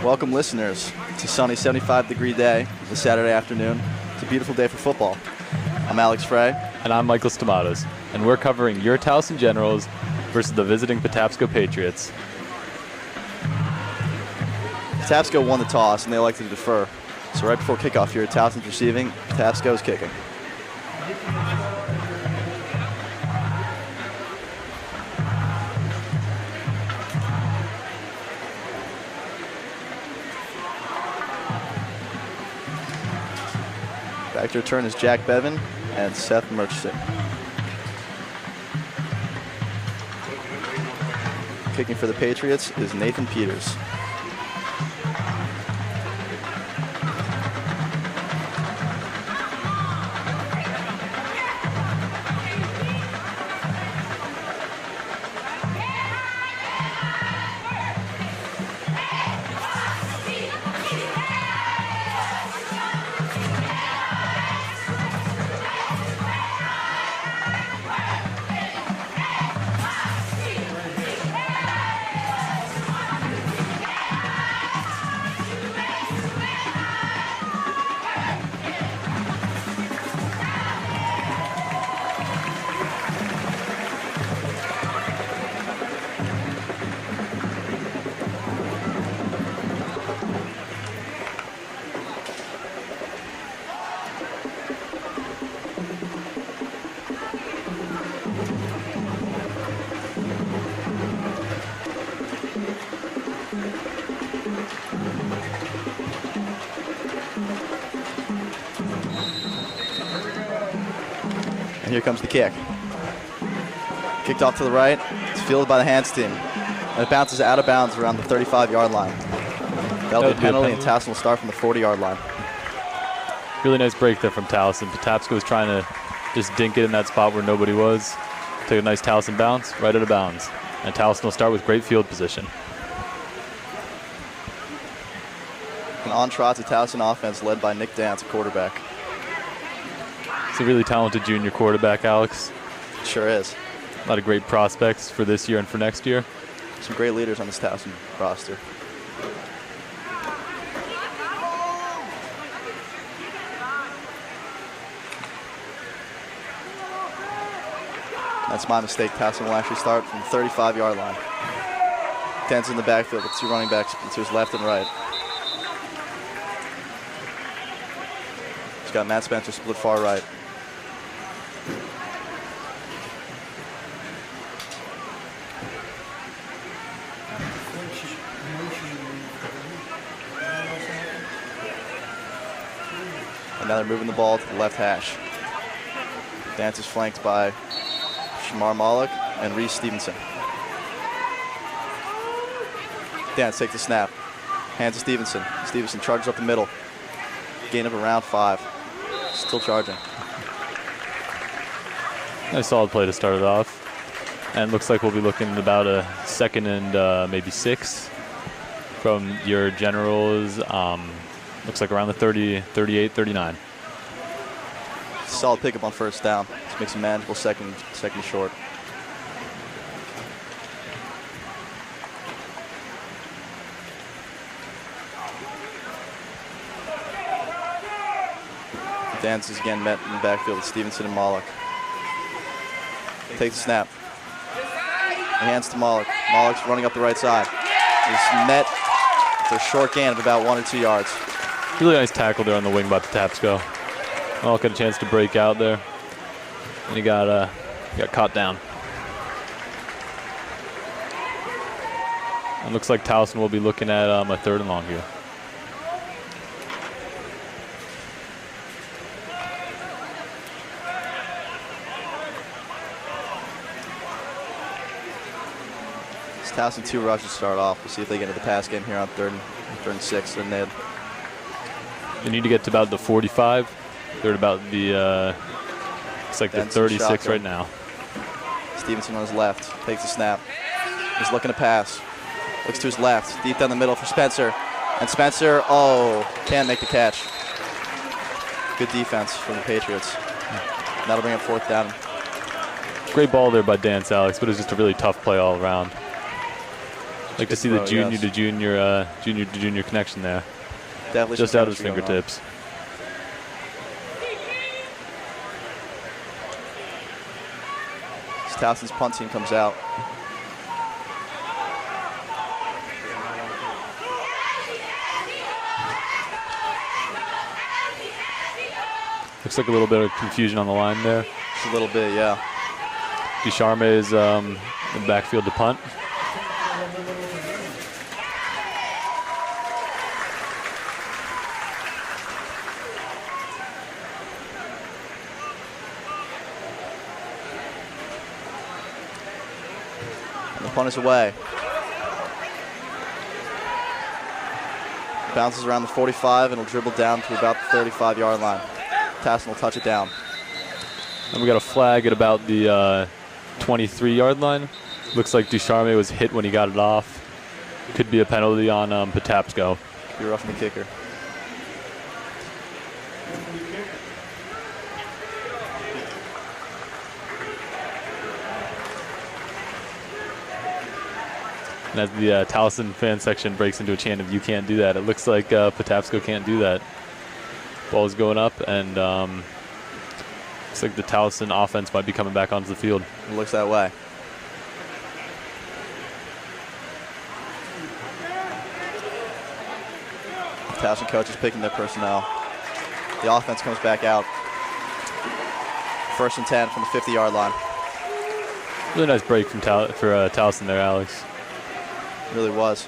Welcome, listeners, to sunny 75-degree day this Saturday afternoon. It's a beautiful day for football. I'm Alex Frey. And I'm Michael Stamatos. And we're covering your Towson Generals versus the visiting Patapsco Patriots. Patapsco won the toss, and they elected to defer. So right before kickoff here, Towson's receiving, Patapsco is kicking. Back to return is Jack Bevan and Seth Murchison. Kicking for the Patriots is Nathan Peters. And here comes the kick. Kicked off to the right. It's fielded by the hands team. And it bounces out of bounds around the 35-yard line. That'll be a penalty, and Towson will start from the 40-yard line. Really nice break there from Towson. Patapsco was trying to just dink it in that spot where nobody was. Take a nice Towson bounce, right out of bounds. And Towson will start with great field position. An on-trot to Towson offense led by Nick Dance, quarterback. It's a really talented junior quarterback, Alex. Sure is. A lot of great prospects for this year and for next year. Some great leaders on this Towson roster. That's my mistake. Towson will actually start from the 35-yard line. Dance in the backfield with two running backs to his left and right. He's got Matt Spencer split far right. And now they're moving the ball to the left hash. Dance is flanked by Shamar Malik and Reese Stevenson. Dance takes the snap. Hands to Stevenson. Stevenson charges up the middle. Gain of around 5. Still charging. Nice solid play to start it off. And looks like we'll be looking at about a 2nd and maybe 6 from your Generals. Looks like around the 30, 38, 39. Solid pickup on first down. This makes a manageable second short. Dance is again met in the backfield with Stevenson and Malik. Takes the snap. Hands to Malik. Malik's running up the right side. He's met with a short gain of about 1 or 2 yards. Really nice tackle there on the wing by Patapsco. Malik got a chance to break out there. And he got caught down. And looks like Towson will be looking at a 3rd and long here. Towson 2 rushes start off. We'll see if they get into the pass game here on 3rd and 6. And they need to get to about the 45. They're at about the it's like the 36 right now. Stevenson on his left takes the snap. He's looking to pass. Looks to his left, deep down the middle for Spencer. And Spencer, can't make the catch. Good defense from the Patriots. That'll bring up 4th down. Great ball there by Dance, Alex, but it was just a really tough play all around. Like to see the junior to junior connection there. Definitely just out of his fingertips. Towson's punt team comes out. Looks like a little bit of confusion on the line there. Just a little bit, yeah. Ducharme is in the backfield to punt. And the punt is away. Bounces around the 45 and will dribble down to about the 35-yard line. Towson will touch it down. And we got a flag at about the 23-yard line. Looks like Ducharme was hit when he got it off. Could be a penalty on Patapsco. Could be roughing the kicker. And as the Towson fan section breaks into a chant of "You can't do that," it looks like Patapsco can't do that. Ball is going up, and looks like the Towson offense might be coming back onto the field. It looks that way. Towson coaches picking their personnel. The offense comes back out. 1st and 10 from the 50-yard line. Really nice break from Towson there, Alex. Really was.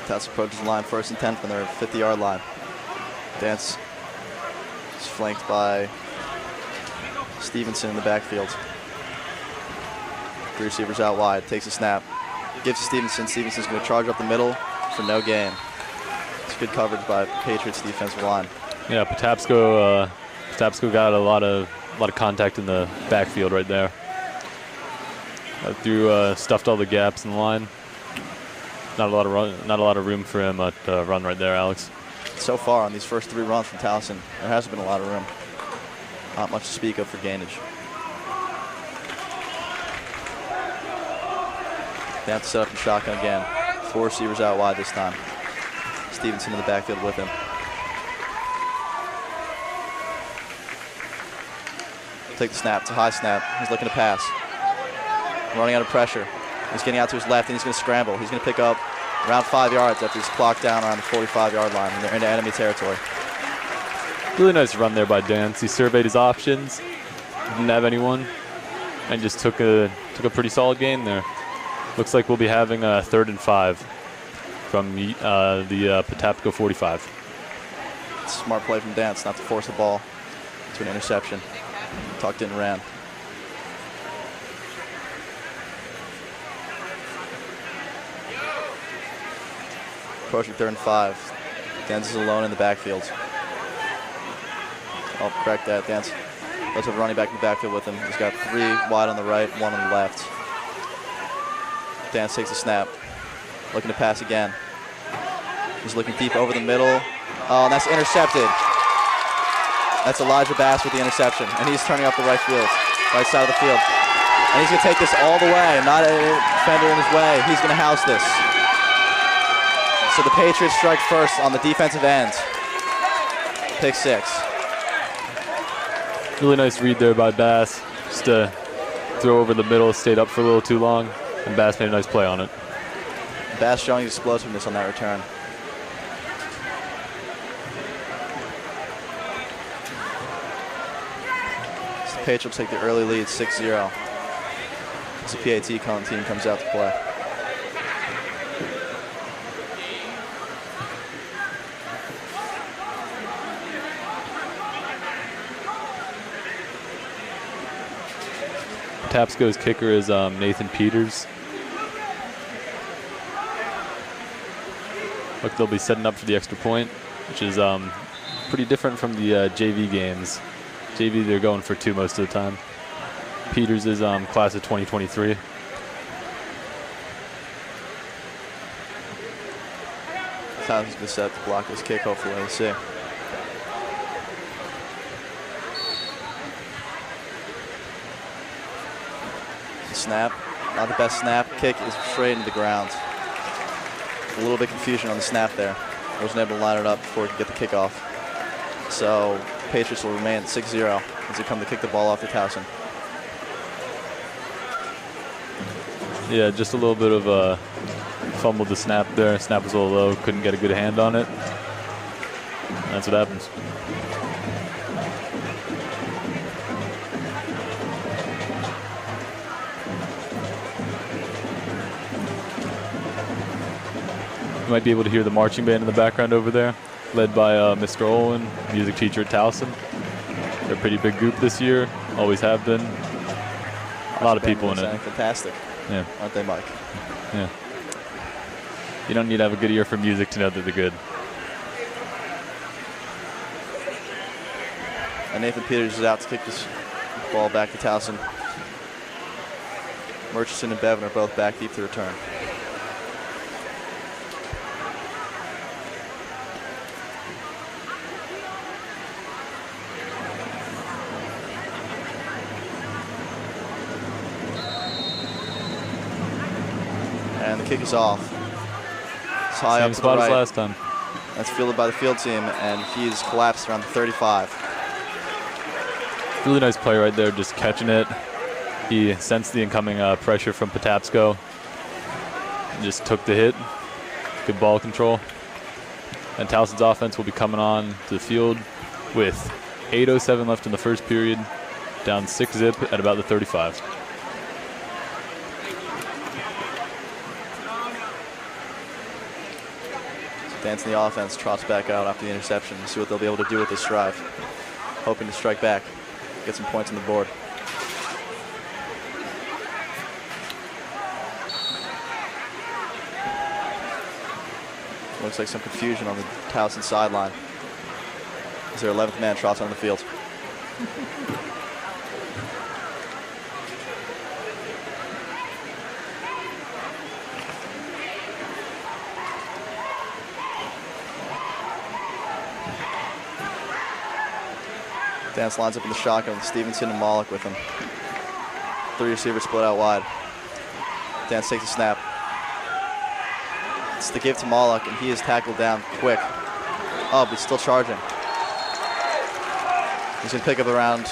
Towson approaches the line 1st and 10 from their 50-yard line. Dance is flanked by Stevenson in the backfield. 3 receivers out wide. Takes a snap. Gives to Stevenson. Stevenson's going to charge up the middle for no gain. It's good coverage by Patriots defensive line. Yeah, Patapsco got a lot of contact in the backfield right there. Stuffed all the gaps in the line. Not a lot of room for him to run right there, Alex. So far on these first 3 runs from Towson, there hasn't been a lot of room. Not much to speak of for gainage. They have to set up in shotgun again. 4 receivers out wide this time. Stevenson in the backfield with him. Take the snap. It's a high snap. He's looking to pass. Running out of pressure. He's getting out to his left, and he's going to scramble. He's going to pick up around 5 yards after he's clocked down around the 45-yard line, and they're into enemy territory. Really nice run there by Dance. He surveyed his options, didn't have anyone, and just took a pretty solid gain there. Looks like we'll be having a 3rd and 5 from the Patapsco 45. Smart play from Dance not to force the ball to an interception. Tucked in and ran. Approaching 3rd and 5. Dance is alone in the backfield. I'll correct that. Dance does have a running back in the backfield with him. He's got 3 wide on the right, 1 on the left. Dance takes a snap. Looking to pass again. He's looking deep over the middle. Oh, and that's intercepted. That's Elijah Bass with the interception. And he's turning up the right side of the field. And he's going to take this all the way. Not a defender in his way. He's going to house this. So the Patriots strike first on the defensive end. Pick 6. Really nice read there by Bass. Just to throw over the middle, stayed up for a little too long, and Bass made a nice play on it. Bass showing explosiveness on that return. So the Patriots take the early lead, 6-0. As the PAT Cone team comes out to play. Patapsco's kicker is Nathan Peters. Look, they'll be setting up for the extra point, which is pretty different from the JV games. JV, they're going for 2 most of the time. Peters is class of 2023. Towson's going to set to block this kick, hopefully. Let's see. Snap. Not the best snap. Kick is straight into the ground. A little bit confusion on the snap there. Wasn't able to line it up before he could get the kick off. So Patriots will remain at 6-0 as they come to kick the ball off to Towson. Yeah, just a little bit of a fumbled the snap there. Snap was a little low, couldn't get a good hand on it. And that's what happens. You might be able to hear the marching band in the background over there, led by Mr. Olin, music teacher at Towson. They're a pretty big group this year, always have been. A lot of people in it. Fantastic. Yeah. Aren't they, Mike? Yeah. You don't need to have a good ear for music to know that they're good. And Nathan Peters is out to kick this ball back to Towson. Murchison and Bevan are both back deep to return. And the kick is off. It's high Same up to the spot right. as last time. That's fielded by the field team, and he's collapsed around the 35. Really nice play right there, just catching it. He sensed the incoming pressure from Patapsco. And just took the hit. Good ball control. And Towson's offense will be coming on to the field with 8:07 left in the first period, down 6-zip at about the 35. Dance in the offense, trots back out after the interception. See what they'll be able to do with this drive. Hoping to strike back, get some points on the board. Looks like some confusion on the Towson sideline as their 11th man trots on the field. Dance lines up in the shotgun with Stevenson and Mollick with him. 3 receivers split out wide. Dance takes a snap. It's the give to Mollick, and he is tackled down quick. Oh, but he's still charging. He's going to pick up around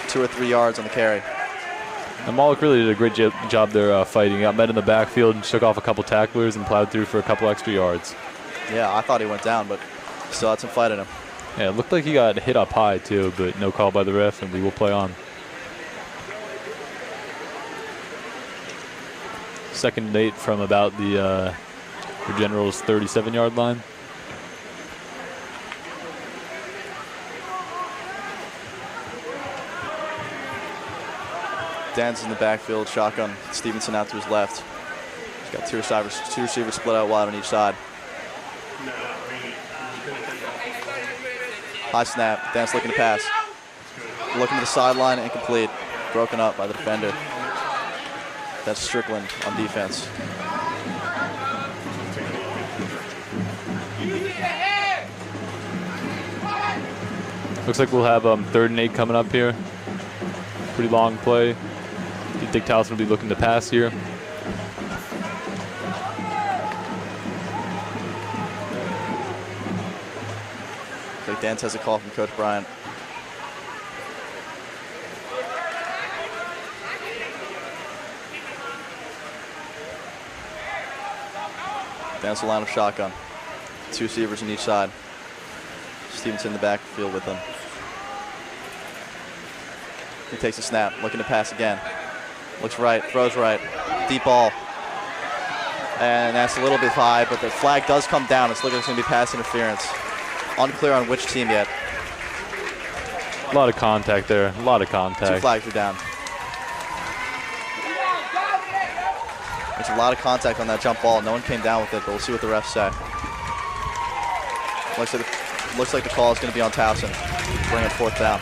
2 or 3 yards on the carry. And Mollick really did a great job there fighting. He got met in the backfield and shook off a couple tacklers and plowed through for a couple extra yards. Yeah, I thought he went down, but still had some fight in him. Yeah, it looked like he got hit up high too, but no call by the ref, and we will play on. 2nd and 8 from about the Generals' 37-yard line. Dan's in the backfield, shotgun. Stevenson out to his left. He's got two receivers split out wide on each side. High snap. Dan's looking to pass. Looking to the sideline, incomplete. Broken up by the defender. That's Strickland on defense. Looks like we'll have 3rd and 8 coming up here. Pretty long play. Do you think Towson will be looking to pass here? Like Dance has a call from Coach Bryant. Dance the line of shotgun. 2 receivers on each side. Stevenson in the backfield with them. He takes a snap, looking to pass again. Looks right, throws right. Deep ball. And that's a little bit high, but the flag does come down. It's looking like it's going to be pass interference. Unclear on which team yet. A lot of contact there. A lot of contact. 2 flags are down. There's a lot of contact on that jump ball. No one came down with it, but we'll see what the refs say. Looks like the call is going to be on Towson. Bring up 4th down.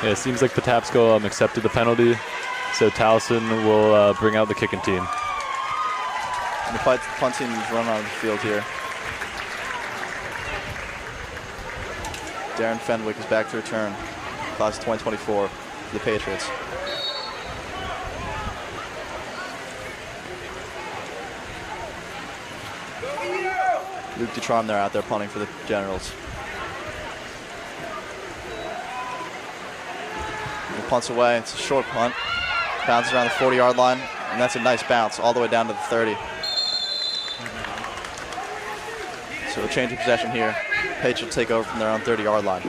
Yeah, it seems like Patapsco accepted the penalty, so Towson will bring out the kicking team. And the punt team is running on the field here. Darren Fenwick is back to return. Class of 2024 for the Patriots. Luke Dutron there out there punting for the Generals. He punts away. It's a short punt. Bounces around the 40-yard line, and that's a nice bounce all the way down to the 30. So a change of possession here. Patriots take over from their own 30-yard line.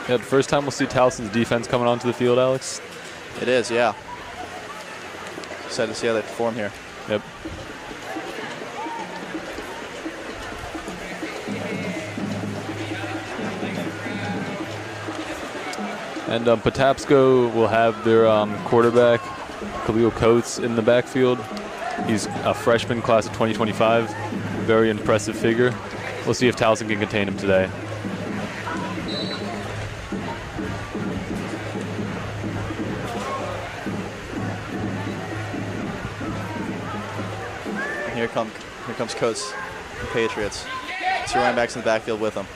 Yeah, the first time we'll see Towson's defense coming onto the field, Alex. It is, yeah. Excited to see how they perform here. Yep. And Patapsco will have their quarterback, Khalil Coates, in the backfield. He's a freshman, class of 2025. Very impressive figure. We'll see if Towson can contain him today. Here comes Coates, the Patriots. 2 running backs in the backfield with him.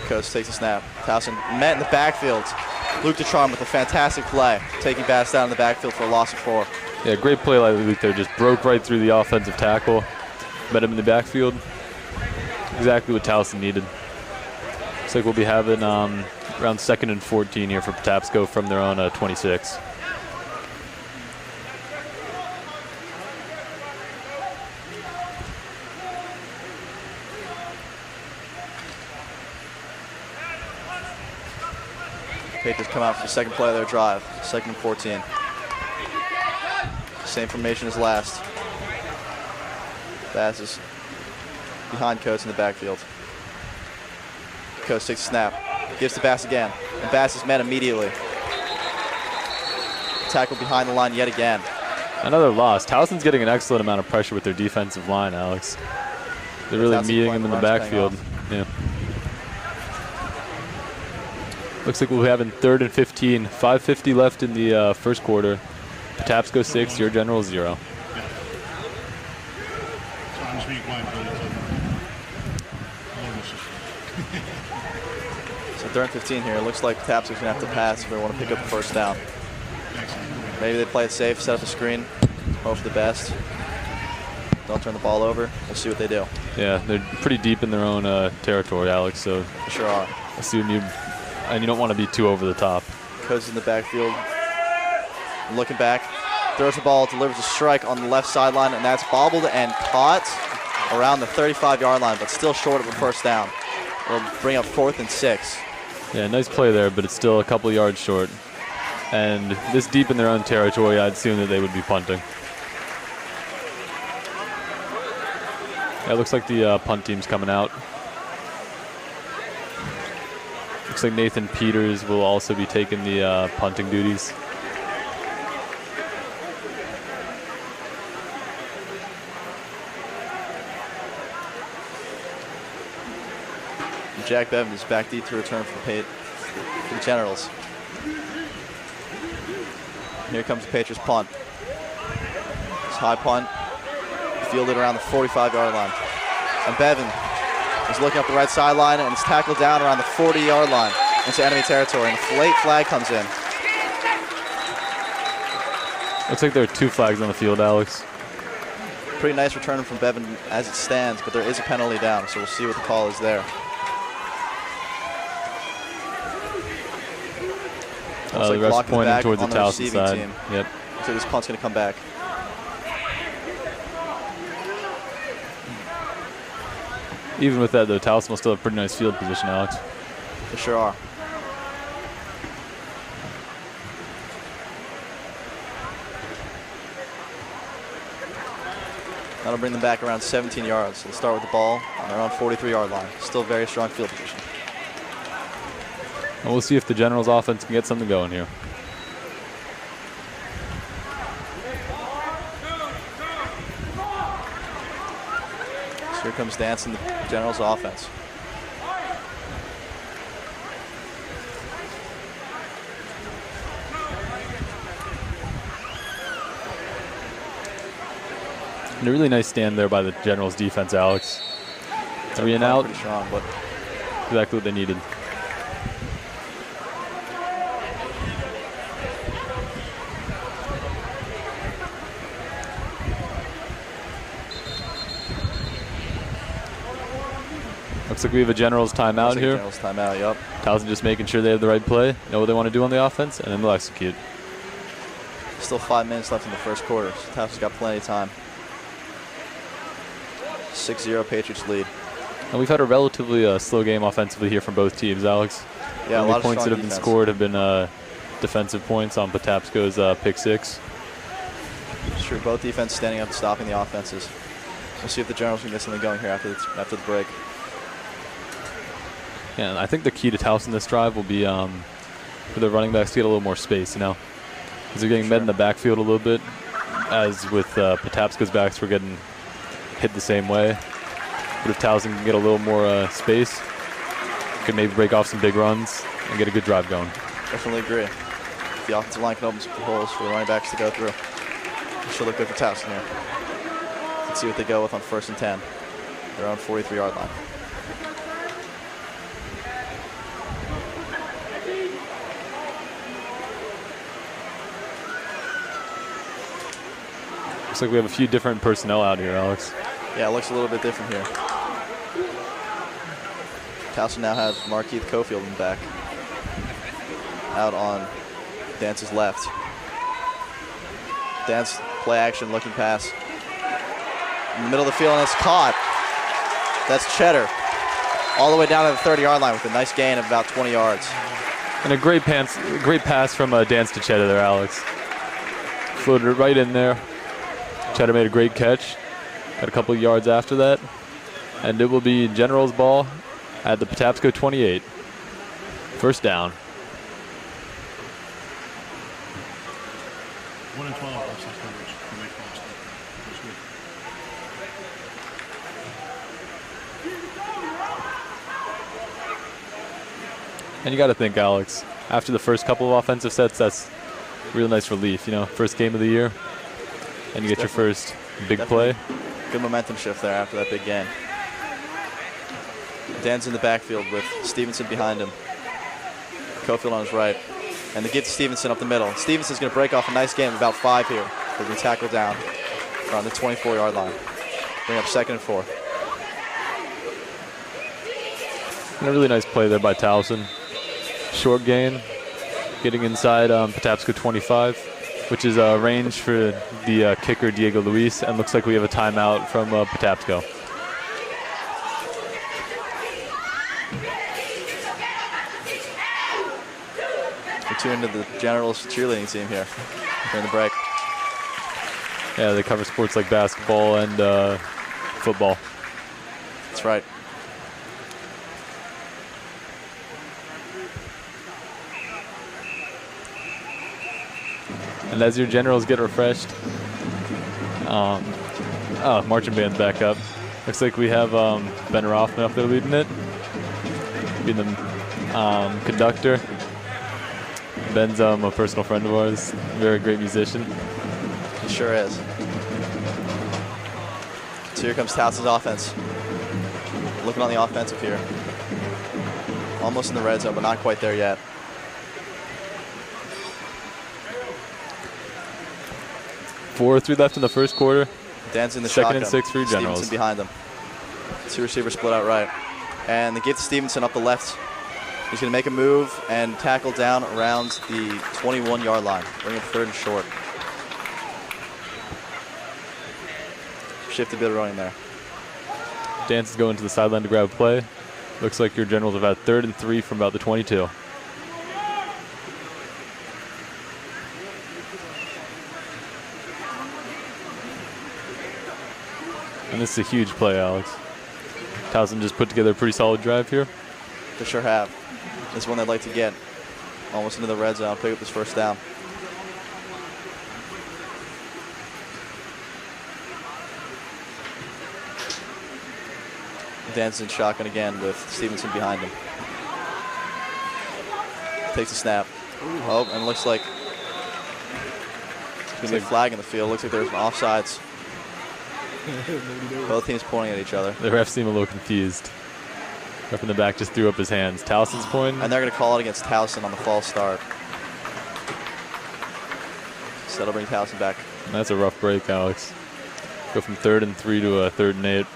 Coates takes a snap. Towson met in the backfield. Luke Dutron with a fantastic play, taking Bass down in the backfield for a loss of 4. Yeah, great play by Luke there. Just broke right through the offensive tackle. Met him in the backfield. Exactly what Towson needed. Looks like we'll be having around 2nd and 14 here for Patapsco from their own 26. Patriots come out for the second play of their drive. 2nd and 14. Same formation as last. Bass is behind Coates in the backfield. Coates takes a snap. Gives to Bass again. And Bass is met immediately. Tackle behind the line yet again. Another loss. Towson's getting an excellent amount of pressure with their defensive line, Alex. They're really Towson meeting him in the backfield. Yeah. Looks like we'll be having 3rd and 15. 5:50 left in the first quarter. Patapsco 6, your General 0. So 3rd and 15 here. It looks like Patapsco's going to have to pass if they want to pick up the first down. Maybe they play it safe, set up a screen, hope for the best. Don't turn the ball over. We'll see what they do. Yeah, they're pretty deep in their own territory, Alex, so They sure are. assume you don't want to be too over the top. Coates in the backfield. Looking back. Throws the ball, delivers a strike on the left sideline, and that's bobbled and caught around the 35-yard line, but still short of a first down. It'll bring up 4th and 6. Yeah, nice play there, but it's still a couple yards short. And this deep in their own territory, I'd assume that they would be punting. Yeah, it looks like the punt team's coming out. Looks like Nathan Peters will also be taking the punting duties. Jack Bevan is back deep to return for the Generals. Here comes the Patriots punt. It's high punt, fielded around the 45-yard line. And Bevan is looking up the right sideline and is tackled down around the 40-yard line into enemy territory. And a late flag comes in. Looks like there are 2 flags on the field, Alex. Pretty nice return from Bevan as it stands, but there is a penalty down, so we'll see what the call is there. The ref's pointing towards the on Towson receiving side. team. Yep. So this punt's going to come back. Even with that, though, Towson will still have pretty nice field position, Alex. They sure are. That'll bring them back around 17 yards. They'll start with the ball on their own 43-yard line. Still very strong field position. And we'll see if the Generals offense can get something going here. So Here comes Dance in the Generals offense. And a really nice stand there by the Generals defense, Alex. 3 and out. Pretty strong, but Exactly what they needed. Looks like we have a Generals timeout here. Generals timeout, yep. Towson just making sure they have the right play, know what they want to do on the offense, and then they'll execute. Still 5 minutes left in the first quarter. So Towson's got plenty of time. 6-0 Patriots lead. And we've had a relatively slow game offensively here from both teams, Alex. Yeah, the a lot of points that strong have been defense. scored have been defensive points on Patapsco's pick 6. It's true. Both defense standing up and stopping the offenses. We'll see if the Generals can get something going here after the break. Yeah, and I think the key to Towson this drive will be for the running backs to get a little more space, because they're getting met in the backfield a little bit, as with Patapsco's backs were getting hit the same way. But if Towson can get a little more space, could maybe break off some big runs and get a good drive going. Definitely agree. If the offensive line can open some holes for the running backs to go through, it should look good for Towson here. Let's see what they go with on 1st and 10. Their own 43-yard line. Looks like we have a few different personnel out here, Alex. Yeah, it looks a little bit different here. Towson now has Markeith Cofield in the back. Out on Dance's left. Dance, play action, looking pass. In the middle of the field, and it's caught. That's Cheddar. All the way down to the 30-yard line with a nice gain of about 20 yards. And a great pass from Dance to Cheddar there, Alex. Floated it right in there. Cheddar made a great catch. Got a couple of yards after that. And it will be Generals ball at the Patapsco 28. First down. 1 and 12 versus coverage. You make false start. That's good. And you got to think, Alex, after the first couple of offensive sets, that's real nice relief. First game of the year, and you get your first big play. Good momentum shift there after that big game. Dan's in the backfield with Stevenson behind him. Cofield on his right. And they give to Stevenson up the middle. Stevenson's going to break off a nice game of about 5 here. They'll be tackled down around the 24-yard line. Bring up 2nd and 4. And a really nice play there by Towson. Short gain, getting inside Patapsco 25, which is range for the kicker Diego Luis, and looks like we have a timeout from Patapsco. We're tuned into the Generals cheerleading team here during the break. Yeah, they cover sports like basketball and football. That's right. And as your Generals get refreshed, marching band's back up. Looks like we have Ben Rothman up there leading it, being the conductor. Ben's a personal friend of ours, very great musician. He sure is. So here comes Towson's offense. Looking on the offensive here. Almost in the red zone, but not quite there yet. Four or three left in the first quarter. Dan's in the Second shotgun. and 6 for your Generals. Stevenson behind them. 2 receivers split out right. And they give to Stevenson up the left. He's going to make a move and tackle down around the 21-yard line. Bring it 3rd and short. Shift a bit of running there. Dance is going to the sideline to grab a play. Looks like your Generals have had 3rd and 3 from about the 22. And this is a huge play, Alex. Towson just put together a pretty solid drive here. They sure have. This is one they'd like to get almost into the red zone, pick up this first down. Dances in shotgun again with Stevenson behind him. Takes a snap. Oh, and it looks like there's going to be a flag in the field. Looks like there's an offsides. Both teams pointing at each other. The refs seem a little confused. Ref in the back just threw up his hands. Towson's pointing. And they're going to call it against Towson on the false start. So that'll bring Towson back. And that's a rough break, Alex. Go from 3rd and 3 to a 3rd and 8.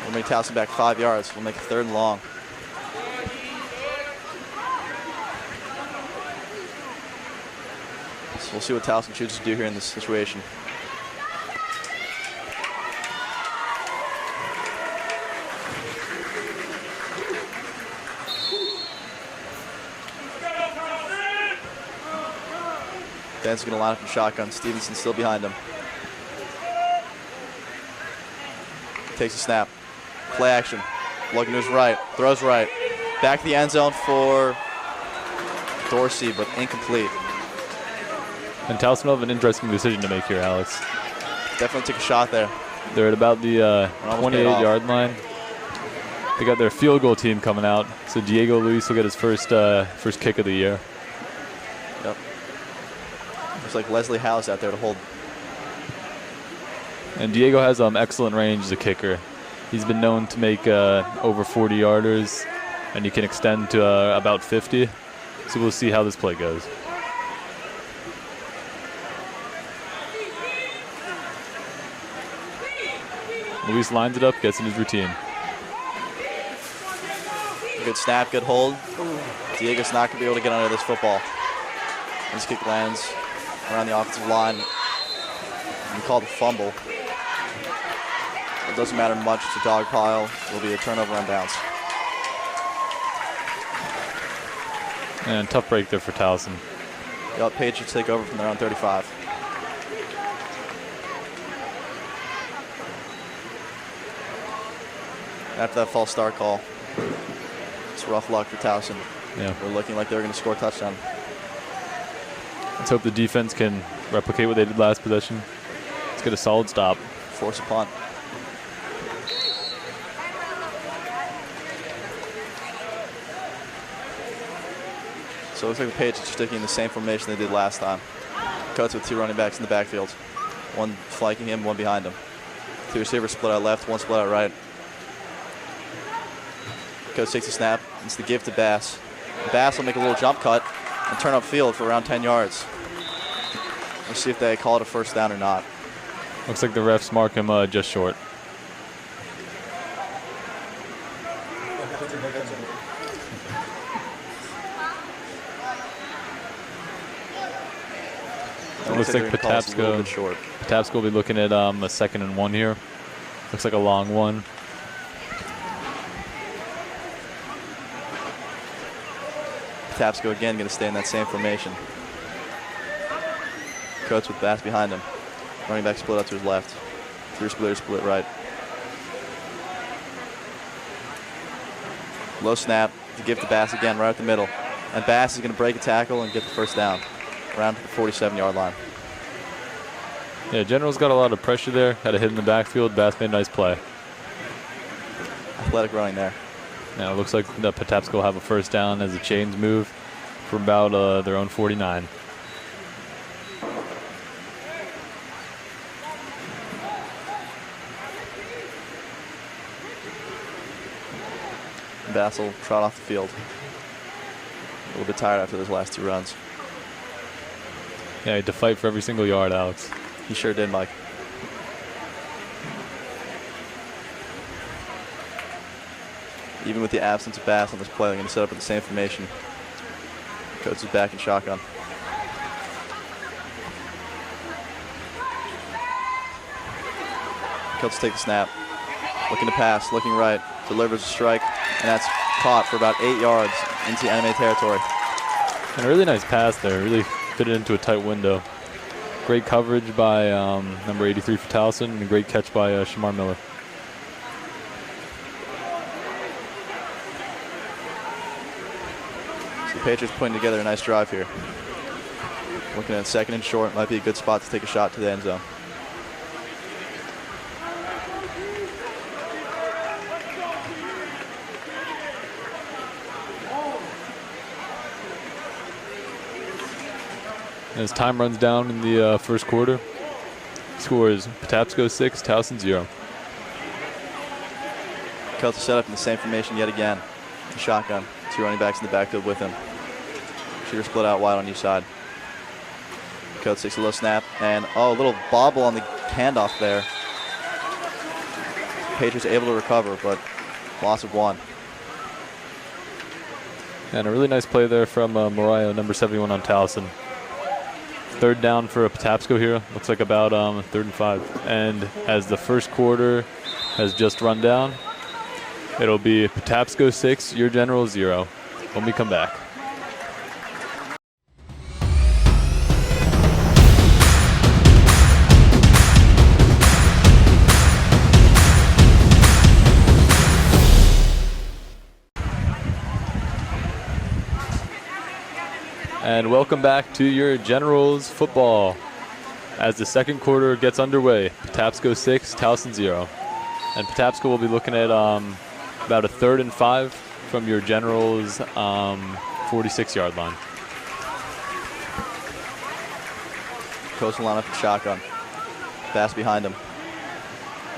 We'll make Towson back 5 yards. We'll make it 3rd and long. So we'll see what Towson chooses to do here in this situation. Dan's going to line up in shotgun. Stevenson still behind him. Takes a snap. Play action. Looking to his right. Throws right. Back to the end zone for Dorsey, but incomplete. And Towson will have an interesting decision to make here, Alex. Definitely took a shot there. They're at about the 28-yard line. They got their field goal team coming out, so Diego Luis will get his first kick of the year. Yep. Looks like Leslie Howe's out there to hold. And Diego has excellent range as a kicker. He's been known to make over 40-yarders, and he can extend to about 50. So we'll see how this play goes. Luis lines it up, gets in his routine. Good snap, good hold. Diego's not going to be able to get under this football. This kick lands around the offensive line. We call it a fumble. It doesn't matter much. It's a dog pile. It'll be a turnover on bounds. And tough break there for Towson. Yep, Patriots take over from their own 35. After that false start call, it's rough luck for Towson. Yeah. They're looking like they're going to score a touchdown. Let's hope the defense can replicate what they did last possession. Let's get a solid stop. Force a punt. So it looks like the Patriots are sticking in the same formation they did last time. Coates with 2 running backs in the backfield. One flanking him, one behind him. 2 receivers split out left, 1 split out right. Coates takes a snap. It's the give to Bass. Bass will make a little jump cut and turn upfield for around 10 yards. Let's see if they call it a first down or not. Looks like the refs mark him just short. It looks like Patapsco will be looking at a 2nd and 1 here. Looks like a long one. Patapsco again going to stay in that same formation. Coates with Bass behind him. Running back split out to his left. 3 splitters split right. Low snap to give to Bass again right up the middle. And Bass is going to break a tackle and get the first down. Around to the 47-yard line. Yeah, General's got a lot of pressure there. Had a hit in the backfield. Bass made a nice play. Athletic running there. Now it looks like the Patapsco will have a first down as the chains move for about their own 49. Bass will trot off the field. A little bit tired after those last 2 runs. Yeah, he had to fight for every single yard, Alex. He sure did, Mike. Even with the absence of Bass on this play, they're going to set up in the same formation. Coates is back in shotgun. Coates take the snap. Looking to pass, looking right. Delivers a strike, and that's caught for about 8 yards into enemy territory. And a really nice pass there. Really fit it into a tight window. Great coverage by number 83 for Towson, and a great catch by Shamar Miller. So the Patriots putting together a nice drive here. Looking at 2nd and short, might be a good spot to take a shot to the end zone. As time runs down in the first quarter, score is Patapsco 6, Towson 0. Coach is set up in the same formation yet again. The shotgun. 2 running backs in the backfield with him. Shooter split out wide on each side. Coach takes a low snap, and a little bobble on the handoff there. Patriots able to recover, but loss of 1. And a really nice play there from Morayo, number 71 on Towson. 3rd down for Patapsco here. Looks like about 3rd and 5. And as the first quarter has just run down, it'll be Patapsco 6, your General 0 when we come back. And welcome back to your Generals football. As the second quarter gets underway, Patapsco 6, Towson 0. And Patapsco will be looking at about a 3rd and 5 from your Generals 46-yard line. Coach will line up at shotgun. Pass behind him.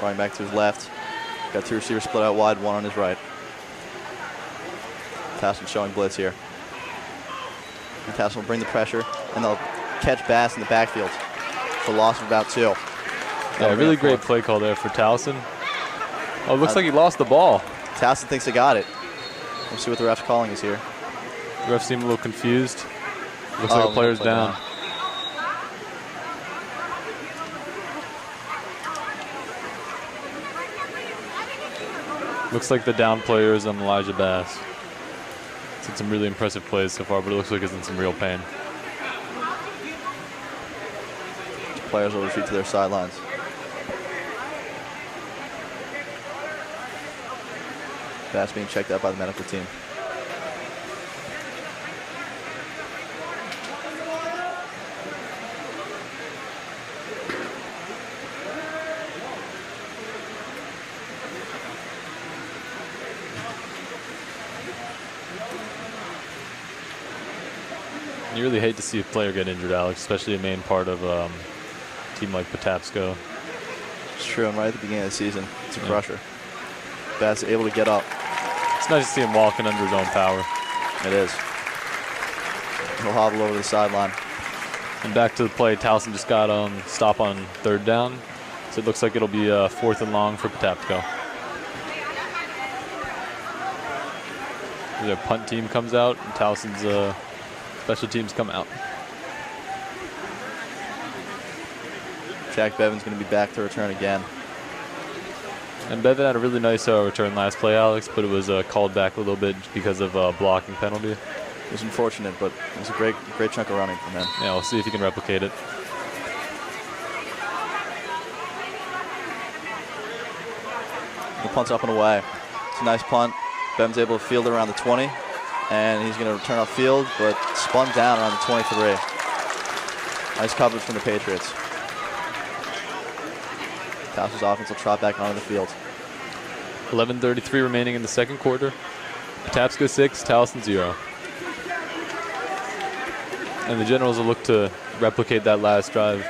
Running back to his left. Got 2 receivers split out wide, 1 on his right. Towson showing blitz here. And Towson will bring the pressure, and they'll catch Bass in the backfield for loss of about 2. Yeah, really great play call there for Towson. Oh, it looks like he lost the ball. Towson thinks they got it. We'll see what the ref's calling is here. The ref seemed a little confused. Looks like a player's down. Looks like the down player is on Elijah Bass. He's had some really impressive plays so far, but it looks like he's in some real pain. Players will retreat to their sidelines. Bass being checked out by the medical team. You really hate to see a player get injured, Alex, especially a main part of a team like Patapsco. It's true, and right at the beginning of the season, it's a crusher. Bass able to get up. It's nice to see him walking under his own power. It is. He'll hobble over the sideline. And back to the play, Towson just got stop on 3rd down. So it looks like it'll be 4th and long for Patapsco. Their punt team comes out, and Towson's special teams come out. Jack Bevan's going to be back to return again. And Bevan had a really nice return last play, Alex, but it was called back a little bit because of a blocking penalty. It was unfortunate, but it was a great chunk of running from him. Yeah, we'll see if he can replicate it. The punt's up and away. It's a nice punt. Bevan's able to field it around the 20, and he's going to return off field, but spun down around the 23. Nice coverage from the Patriots. Towson's offense will trot back onto the field. 11:33 remaining in the second quarter. Patapsco 6, Towson 0. And the Generals will look to replicate that last drive.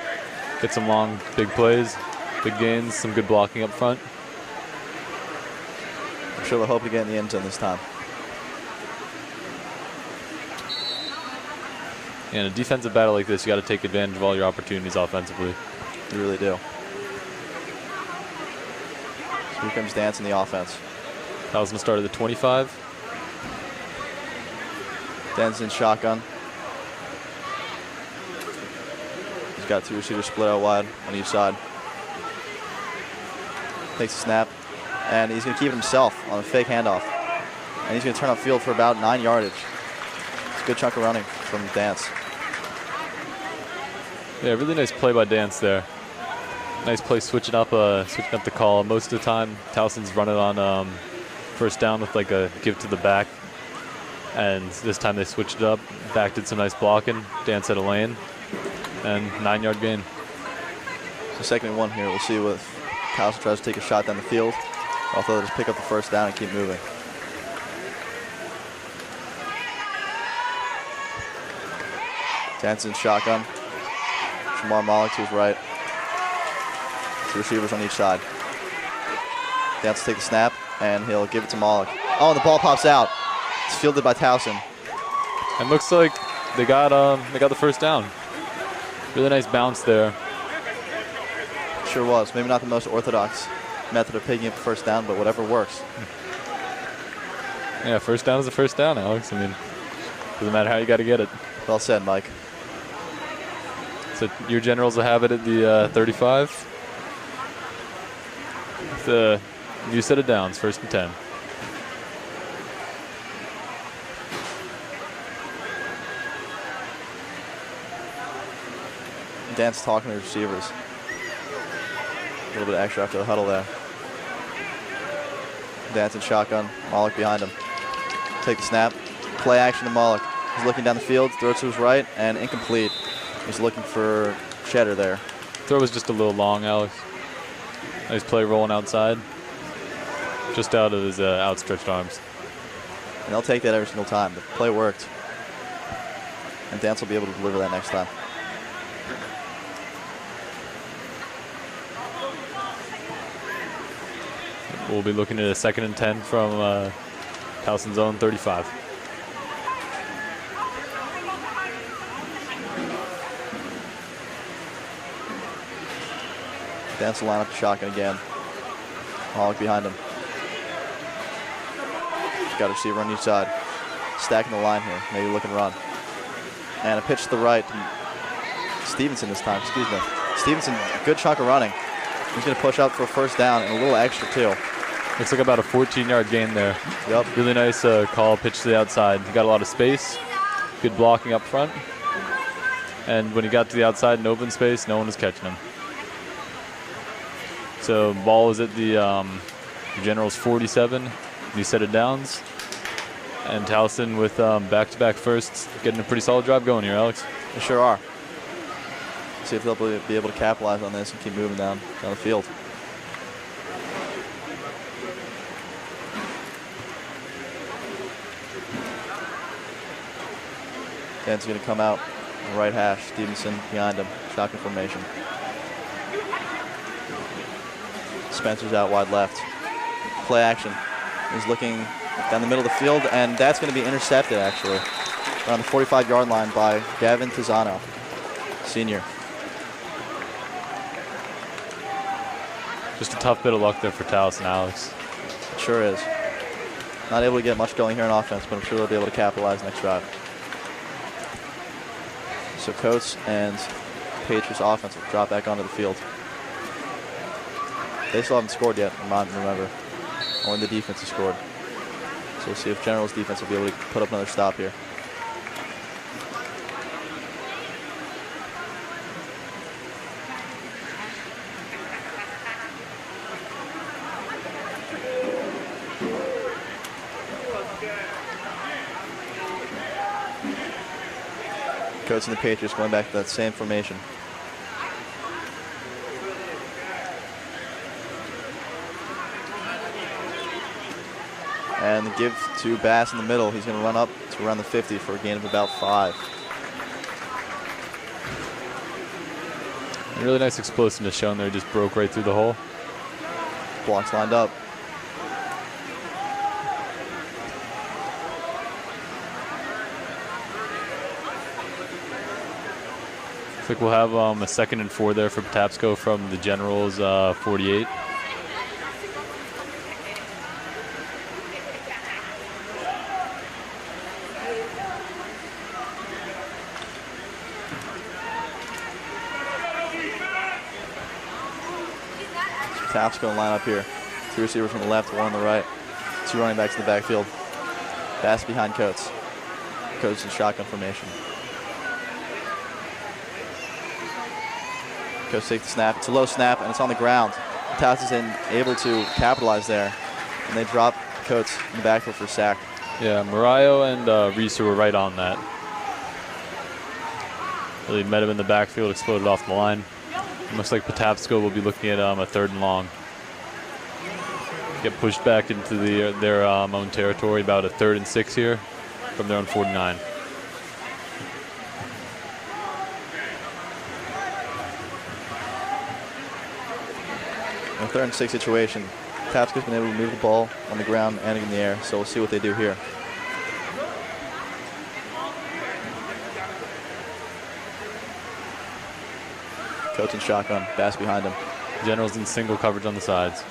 Get some long, big plays, big gains, some good blocking up front. I'm sure they'll hope to get in the end zone this time. In a defensive battle like this, you got to take advantage of all your opportunities offensively. You really do. So here comes Dance in the offense. Towson started at the 25. Dance in shotgun. He's got 2 receivers split out wide on each side. Takes a snap, and he's going to keep it himself on a fake handoff. And he's going to turn up field for about 9 yardage. It's a good chunk of running from Dance. Yeah, really nice play by Dance there. Nice play switching up the call. Most of the time, Towson's running on first down with like a give to the back. And this time they switched it up. Back did some nice blocking. Dance had a lane. And 9-yard gain. So 2nd and 1 here. We'll see what Towson tries to take a shot down the field. Although they'll just pick up the first down and keep moving. Danson shotgun. Shamar Malik to his right. Two receivers on each side. Danson take the snap, and he'll give it to Malik. Oh, and the ball pops out. It's fielded by Towson. And looks like they got the first down. Really nice bounce there. Sure was. Maybe not the most orthodox method of picking up the first down, but whatever works. Yeah, first down is a first down, Alex. I mean, doesn't matter how you got to get it. Well said, Mike. So your Generals will have it at the 35. With a new set of downs, 1st and 10. Dan's talking to the receivers. A little bit extra after the huddle there. Dan's in shotgun. Malik behind him. Take the snap. Play action to Malik. He's looking down the field. Throw to his right and incomplete. He's looking for Cheddar there. Throw was just a little long, Alex. Nice play rolling outside. Just out of his outstretched arms. And they'll take that every single time. The play worked. And Dance will be able to deliver that next time. We'll be looking at a 2nd and 10 from Towson's own 35. Dance will line up the shotgun again. Malik behind him. He's got a receiver on each side. Stacking the line here. Maybe look and run. And a pitch to the right. Stevenson this time, excuse me. Stevenson, a good chunk of running. He's going to push up for a first down and a little extra too. Looks like about a 14-yard gain there. Yep. Really nice call, pitch to the outside. He got a lot of space. Good blocking up front. And when he got to the outside in open space, no one was catching him. So ball is at the Generals 47. New set of downs. And Towson with back-to-back firsts, getting a pretty solid drive going here, Alex. They sure are. See if they'll be able to capitalize on this and keep moving down the field. Dan's going to come out on the right hash. Stevenson behind him. Shotgun formation. Spencer's out wide left. Play action. He's looking down the middle of the field, and that's going to be intercepted, actually, around the 45-yard line by Gavin Tizano, senior. Just a tough bit of luck there for Towson, Alex. It sure is. Not able to get much going here in offense, but I'm sure they'll be able to capitalize next drive. So Coates and Patriots offense will drop back onto the field. They still haven't scored yet, remember. Only the defense has scored. So we'll see if General's defense will be able to put up another stop here. Coates and the Patriots going back to that same formation. And the give to Bass in the middle. He's going to run up to around the 50 for a gain of about 5. A really nice explosiveness shown there. Just broke right through the hole. Blocks lined up. Looks like we'll have a 2nd and 4 there for Patapsco from the Generals 48. Patapsco going to line up here. 2 receivers from the left, 1 on the right. 2 running backs in the backfield. Bass behind Coates. Coates in shotgun formation. Coates takes the snap. It's a low snap, and it's on the ground. Towson able to capitalize there. And they drop Coates in the backfield for a sack. Yeah, Murayo and Reeser were right on that. Really met him in the backfield, exploded off the line. Looks like Patapsco will be looking at a 3rd and long. Get pushed back into their own territory, about a 3rd and 6 here from their own 49. In a 3rd and 6 situation, Patapsco's been able to move the ball on the ground and in the air, so we'll see what they do here. Coates in shotgun, Bass behind him. Generals in single coverage on the sides.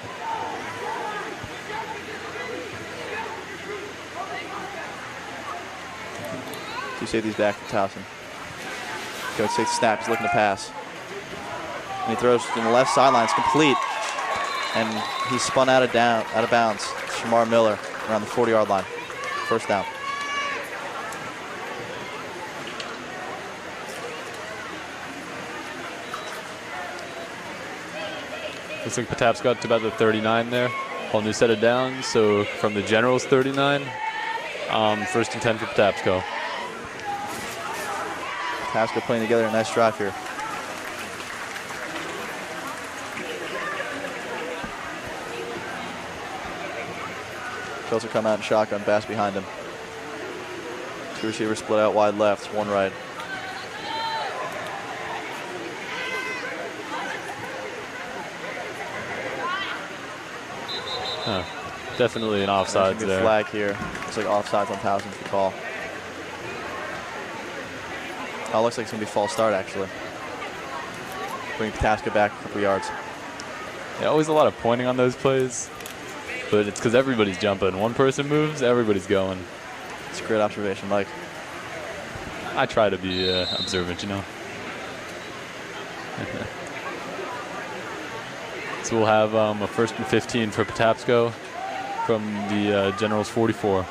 Two safeties back for Towson. Coates takes a snap, he's looking to pass. And he throws in the left sideline, it's complete. And he's spun out of bounds. Shamar Miller around the 40-yard line. First down. Looks like Patapsco got to about the 39 there. Whole new set of downs. So from the Generals 39, 1st and 10 for Patapsco. Patapsco playing together a nice drive here. Coates will come out in shotgun, Bass behind him. Two receivers split out wide left, one right. Definitely an offsides there. Flag here. Looks like offsides on Towson for the call. Oh, looks like it's going to be false start, actually. Bring Patapsco back a couple yards. Yeah, always a lot of pointing on those plays, but it's because everybody's jumping. One person moves, everybody's going. It's a great observation, Mike. I try to be observant, you know. So we'll have a 1st and 15 for Patapsco from the Generals 44.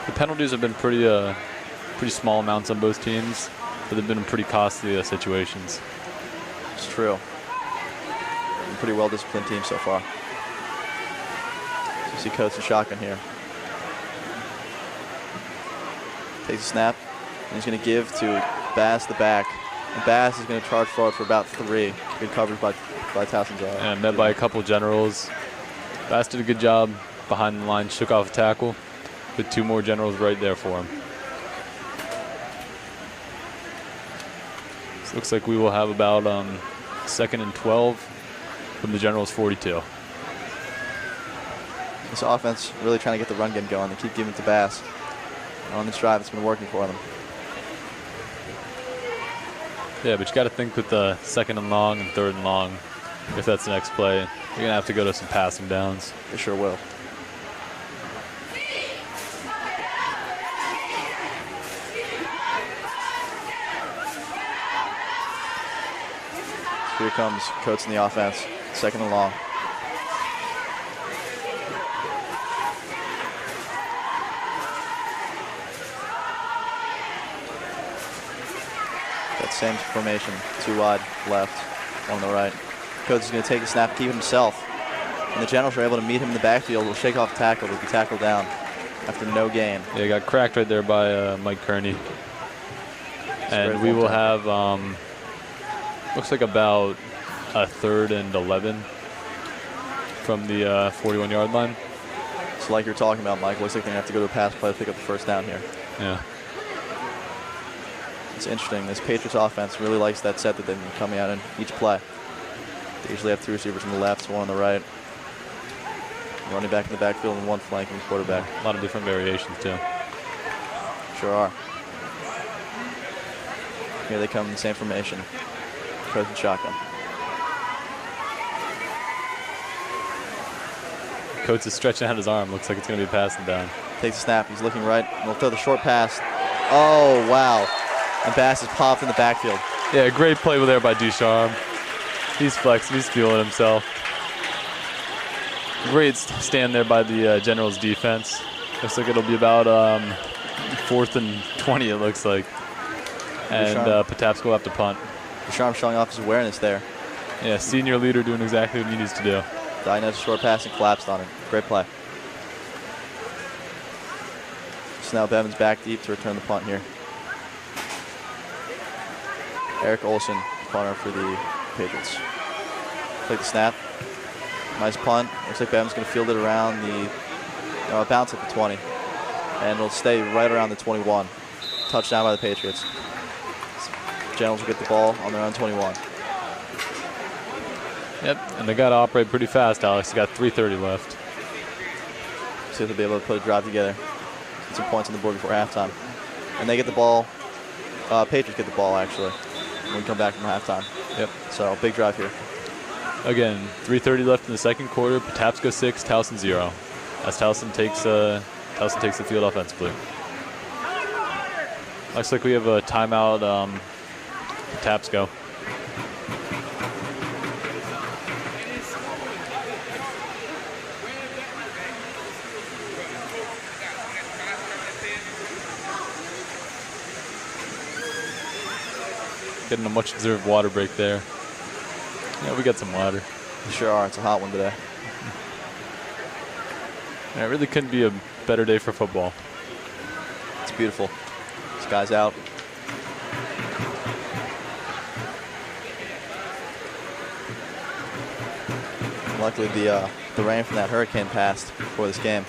The penalties have been pretty small amounts on both teams, but they've been pretty costly situations. It's true. Pretty well-disciplined team so far. So you see Coates in shotgun here. Takes a snap, and he's going to give to Bass the back. And Bass is going to charge forward for about 3. Good coverage by Towson's. And met by a couple Generals. Bass did a good job behind the line, shook off a tackle, with 2 more Generals right there for him. So looks like we will have about 2nd and 12 from the Generals 42. This offense really trying to get the run game going. They keep giving it to Bass. On this drive, it's been working for them. Yeah, but you got to think with the 2nd and long and 3rd and long, if that's the next play, you're going to have to go to some passing downs. They sure will. Here comes Coates in the offense. 2nd and long. That same formation, 2 wide left, 1 on the right. Coates is going to take a snap, keep himself. And the Generals are able to meet him in the backfield. Will shake off tackle, will be tackled down after no gain. Yeah, he got cracked right there by Mike Kearney. And we will have, looks like about a 3rd and 11 from the 41-yard line. So like you're talking about, Mike, looks like they're going to have to go to a pass play to pick up the 1st down here. Yeah. It's interesting. This Patriots offense really likes that set that they've been coming out in each play. They usually have 2 receivers on the left, 1 on the right. Running back in the backfield and 1 flanking quarterback. A lot of different variations, too. Sure are. Here they come in the same formation. Coates and shotgun. Coates is stretching out his arm. Looks like it's going to be passing down. Takes a snap. He's looking right. And he'll throw the short pass. Oh, wow. And Bass is popped in the backfield. Yeah, great play there by Ducharme. He's flexing. He's feeling himself. Great stand there by the Generals defense. Looks like it'll be about 4th and 20, it looks like. And Patapsco will have to punt. Ducharme showing off his awareness there. Yeah, senior leader doing exactly what he needs to do. Diagnosed a short pass and collapsed on it. Great play. So now Bevan's back deep to return the punt here. Eric Olson, punter for the Patriots. Take the snap. Nice punt. Looks like Bevan's going to field it around the bounce at the 20. And it'll stay right around the 21. Touchdown by the Patriots. Generals will get the ball on their own 21. Yep, and they got to operate pretty fast, Alex. You got 3:30 left. See if they'll be able to put a drive together. Get some points on the board before halftime. And they get the ball. Patriots get the ball, actually, when we come back from halftime. Yep. So, big drive here. Again, 3:30 left in the second quarter. Patapsco 6, Towson 0. As Towson takes the field offensively. Looks like we have a timeout, Patapsco. Getting a much-deserved water break there. Yeah, we got some water. We sure are. It's a hot one today. Yeah, it really couldn't be a better day for football. It's beautiful. Sky's out. Luckily, the rain from that hurricane passed before this game.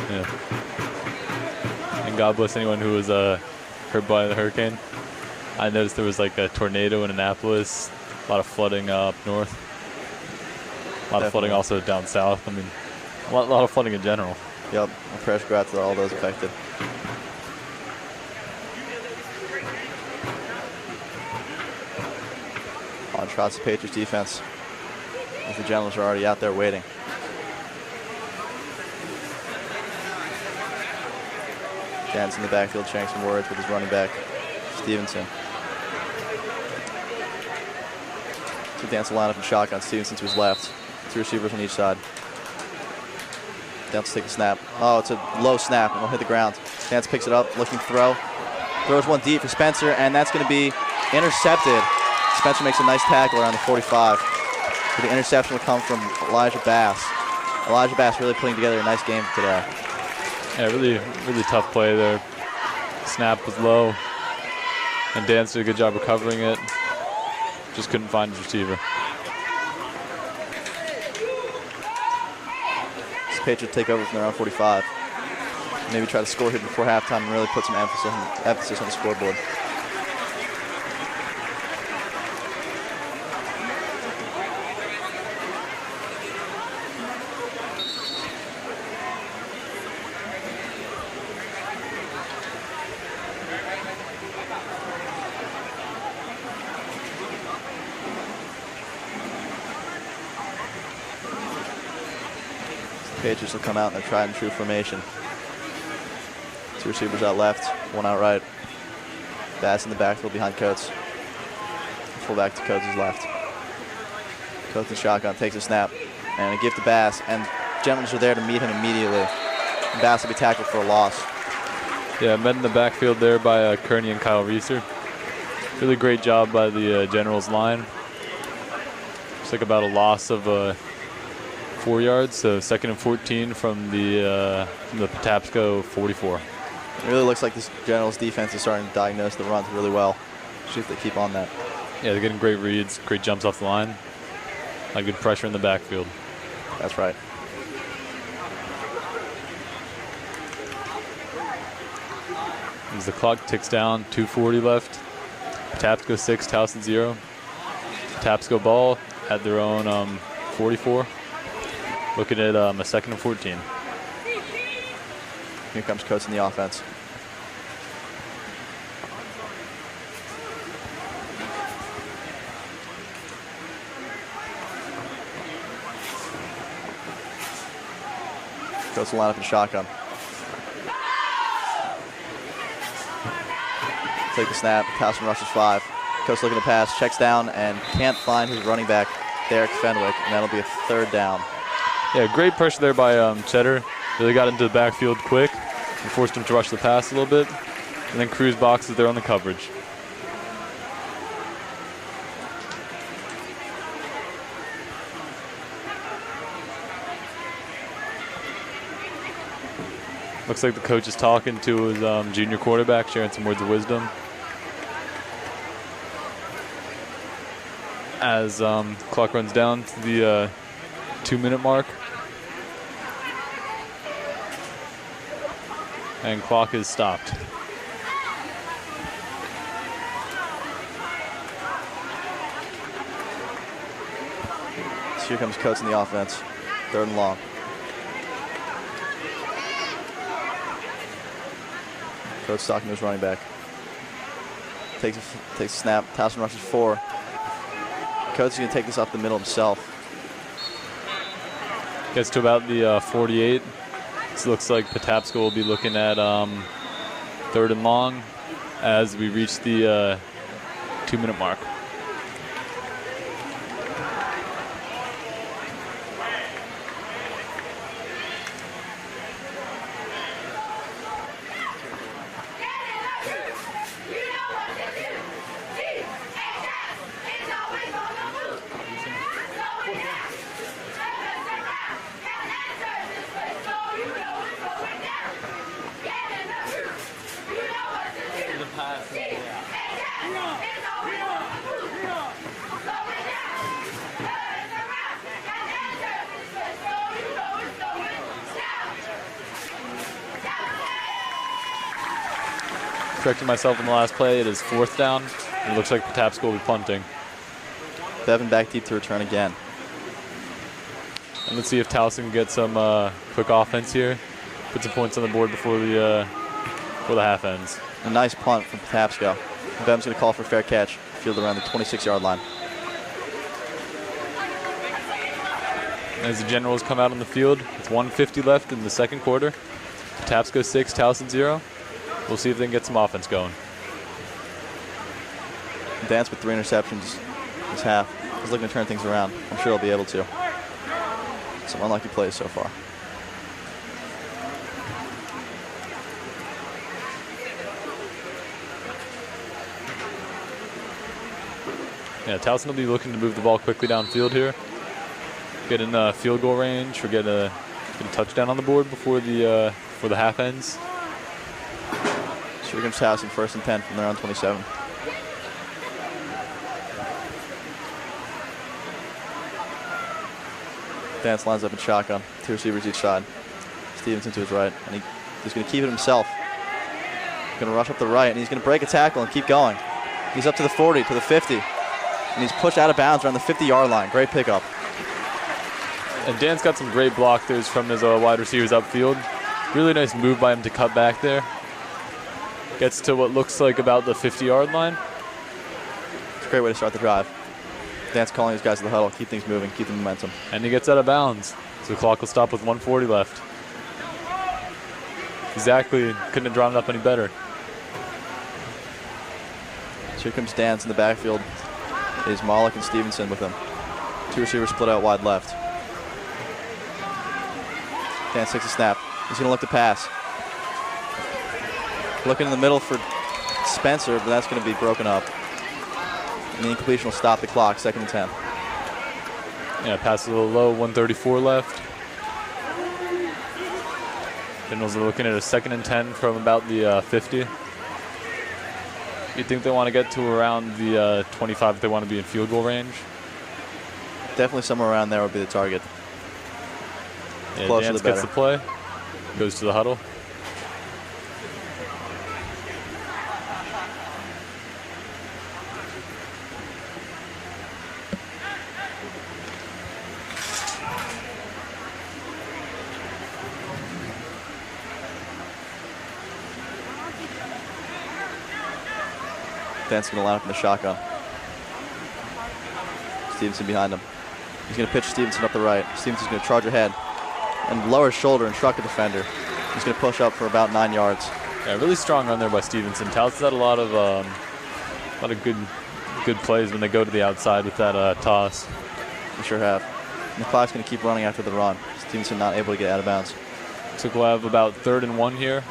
Yeah. And God bless anyone who was hurt by the hurricane. I noticed there was like a tornado in Annapolis, a lot of flooding up north, a lot of flooding also down south. I mean, a lot of flooding in general. Yep, our prayers go out to all those affected. On shots of Patriots defense, as the Generals are already out there waiting. Dan's in the backfield sharing some words with his running back, Stevenson. So Dan's will line up in shotgun. Stevenson to his left. Two receivers on each side. Dance will take the snap. Oh, it's a low snap, and it'll hit the ground. Dance picks it up, looking to throw. Throws one deep for Spencer, and that's going to be intercepted. Spencer makes a nice tackle around the 45. So the interception will come from Elijah Bass. Elijah Bass really putting together a nice game today. Yeah, really tough play there. Snap was low, and Dance did a good job recovering it. Just couldn't find his receiver. Patriots take over from their own 45. Maybe try to score here before halftime and really put some emphasis on the scoreboard. Patriots will come out in their tried and true formation. Two receivers out left, one out right. Bass in the backfield behind Coates. Fullback to Coates' left. Coates in shotgun, takes a snap, and a gift to Bass, and Generals are there to meet him immediately. And Bass will be tackled for a loss. Yeah, met in the backfield there by Kearney and Kyle Reeser. Really great job by the Generals line. Looks like about a loss of 4 yards, so 2nd and 14 from the Patapsco 44. It really looks like this Generals defense is starting to diagnose the runs really well. See if they keep on that. Yeah, they're getting great reads, great jumps off the line. A lot of good pressure in the backfield. That's right. As the clock ticks down, 2:40 left. Patapsco 6, Towson 0. Patapsco ball at their own 44. Looking at a 2nd and 14. Here comes Coates in the offense. Coates will line up in shotgun. Take the snap. Towson rushes 5. Coates looking to pass, checks down, and can't find his running back, Derek Fenwick, and that'll be a 3rd down. Yeah, great pressure there by Cheddar. Really got into the backfield quick and forced him to rush the pass a little bit. And then Cruz boxes there on the coverage. Looks like the coach is talking to his junior quarterback, sharing some words of wisdom. As clock runs down to the 2-minute mark. And clock is stopped. Here comes Coates in the offense. 3rd and long. Coates talking to his running back. Takes a snap. Towson rushes 4. Coates is going to take this up the middle himself. Gets to about the 48. This looks like Patapsco will be looking at 3rd and long as we reach the 2-minute mark. Correcting myself in the last play, it is 4th down. It looks like Patapsco will be punting. Bevan back deep to return again. And let's see if Towson can get some quick offense here. Put some points on the board before the half ends. A nice punt from Patapsco. Bevan's going to call for a fair catch. Field around the 26-yard line. As the Generals come out on the field, with 1:50 left in the 2nd quarter. Patapsco 6, Towson 0. We'll see if they can get some offense going. Dance with 3 interceptions this half. He's looking to turn things around. I'm sure he'll be able to. Some unlucky plays so far. Yeah, Towson will be looking to move the ball quickly downfield here. Get in field goal range or get a touchdown on the board before the half ends. So here comes Towson, 1st and 10 from their own 27. Dance lines up in shotgun. 2 receivers each side. Stevenson to his right, and he's going to keep it himself. He's going to rush up the right, and he's going to break a tackle and keep going. He's up to the 40, to the 50, and he's pushed out of bounds around the 50-yard line. Great pickup. And Dan's got some great block throws from his wide receivers upfield. Really nice move by him to cut back there. Gets to what looks like about the 50-yard line. It's a great way to start the drive. Dan's calling these guys to the huddle, keep things moving, keep the momentum. And he gets out of bounds. So the clock will stop with 1:40 left. Exactly, couldn't have drawn it up any better. So here comes Dan's in the backfield. It is Malik and Stevenson with him. 2 receivers split out wide left. Dan takes a snap. He's going to look to pass. Looking in the middle for Spencer, but that's going to be broken up. And the incompletion will stop the clock, 2nd and 10. Yeah, pass a little low, 1:34 left. Generals are looking at a 2nd and 10 from about the 50. You think they want to get to around the 25 if they want to be in field goal range? Definitely somewhere around there would be the target. Yeah, Closer Dance the better. gets the play, goes to the huddle. Dan's going to line up in the shotgun. Stevenson behind him. He's going to pitch Stevenson up the right. Stevenson's going to charge ahead and lower his shoulder and truck a defender. He's going to push up for about 9 yards. Yeah, really strong run there by Stevenson. Towson's had a lot of good plays when they go to the outside with that toss. They sure have. And the clock's going to keep running after the run. Stevenson not able to get out of bounds. So we'll have about 3rd and 1 here.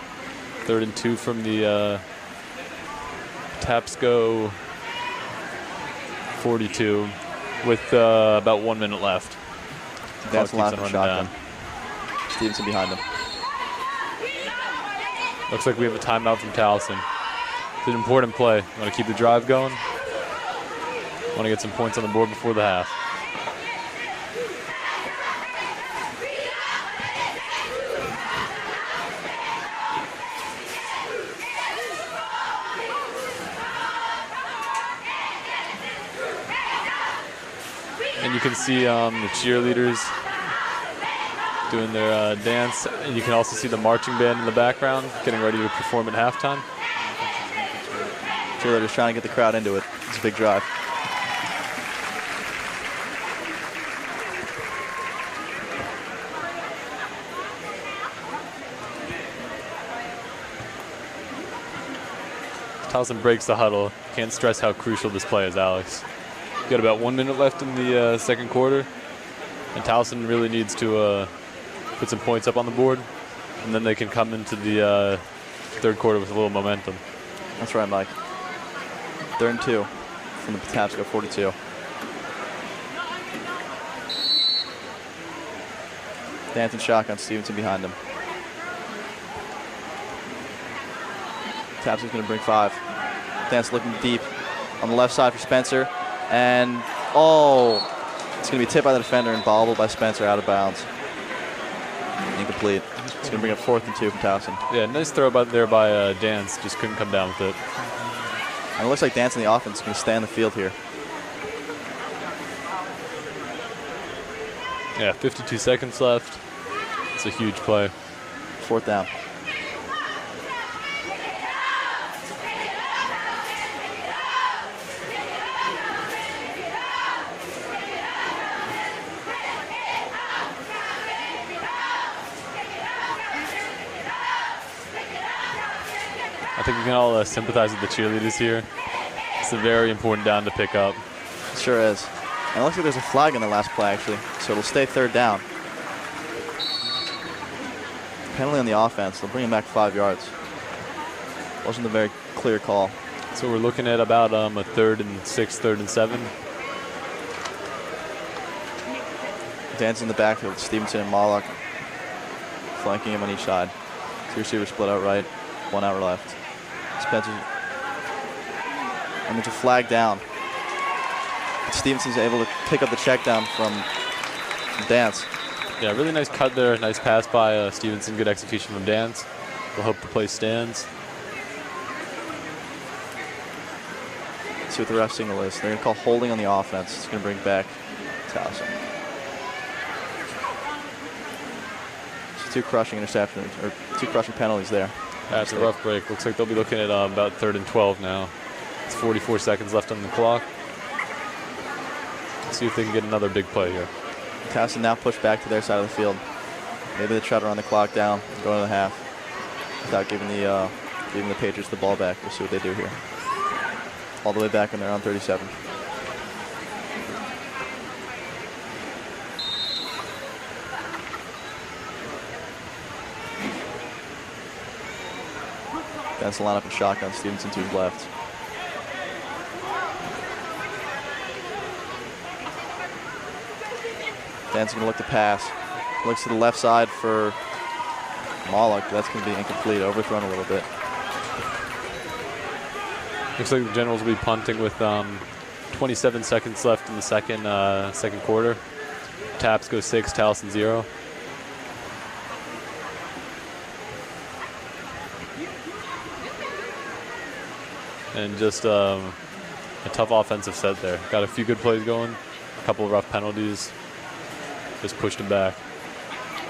3rd and 2 from the Patapsco 42 with about 1 minute left. That's Clock line keeps from on running shotgun. Stevenson behind him. down. Looks like we have a timeout from Towson. It's an important play. Want to keep the drive going. Want to get some points on the board before the half. And you can see the cheerleaders doing their dance. And you can also see the marching band in the background getting ready to perform at halftime. Cheerleaders trying to get the crowd into it. It's a big drive. Towson breaks the huddle. Can't stress how crucial this play is, Alex. We've got about 1 minute left in the second quarter, and Towson really needs to put some points up on the board, and then they can come into the third quarter with a little momentum. That's right, Mike. 3rd and 2 from the Patapsco 42. Dancing shotgun, Stevenson behind him. Patapsco's going to bring 5. Dance looking deep on the left side for Spencer. And, it's going to be tipped by the defender and bobbled by Spencer out of bounds. Incomplete. It's going to bring up 4th and 2 from Towson. Yeah, nice throw there by Dance. Just couldn't come down with it. And it looks like Dance in the offense is going to stay on the field here. Yeah, 52 seconds left. It's a huge play. 4th down. I think we can all sympathize with the cheerleaders here. It's a very important down to pick up. Sure is. And it looks like there's a flag in the last play, actually. So it'll stay 3rd down. Penalty on the offense. They'll bring him back 5 yards. Wasn't a very clear call. So we're looking at about a 3rd and 6, 3rd and 7. Dance in the backfield. Stevenson and Mallock flanking him on each side. 2 receivers split out right. 1 out left. Spencer. And there's a flag down. Stevenson's able to pick up the check down from Dance. Yeah, really nice cut there. Nice pass by Stevenson. Good execution from Dance. We'll hope the play stands. Let's see what the ref signal is. They're going to call holding on the offense. It's going to bring back Towson. So 2 crushing interceptions, or 2 crushing penalties there. That's a rough break. Looks like they'll be looking at about 3rd and 12 now. It's 44 seconds left on the clock. Let's see if they can get another big play here. Towson now pushed back to their side of the field. Maybe they try to run the clock down, go into the half, without giving the Patriots the ball back. We'll see what they do here. All the way back in their own 37. That's the lineup in shotgun. Stevenson to his left. Dan's going to look to pass. Looks to the left side for Mallock. That's going to be incomplete. Overthrown a little bit. Looks like the Generals will be punting with 27 seconds left in the second quarter. Patapsco 6, Towson 0. And just a tough offensive set there. Got a few good plays going, a couple of rough penalties. Just pushed him back.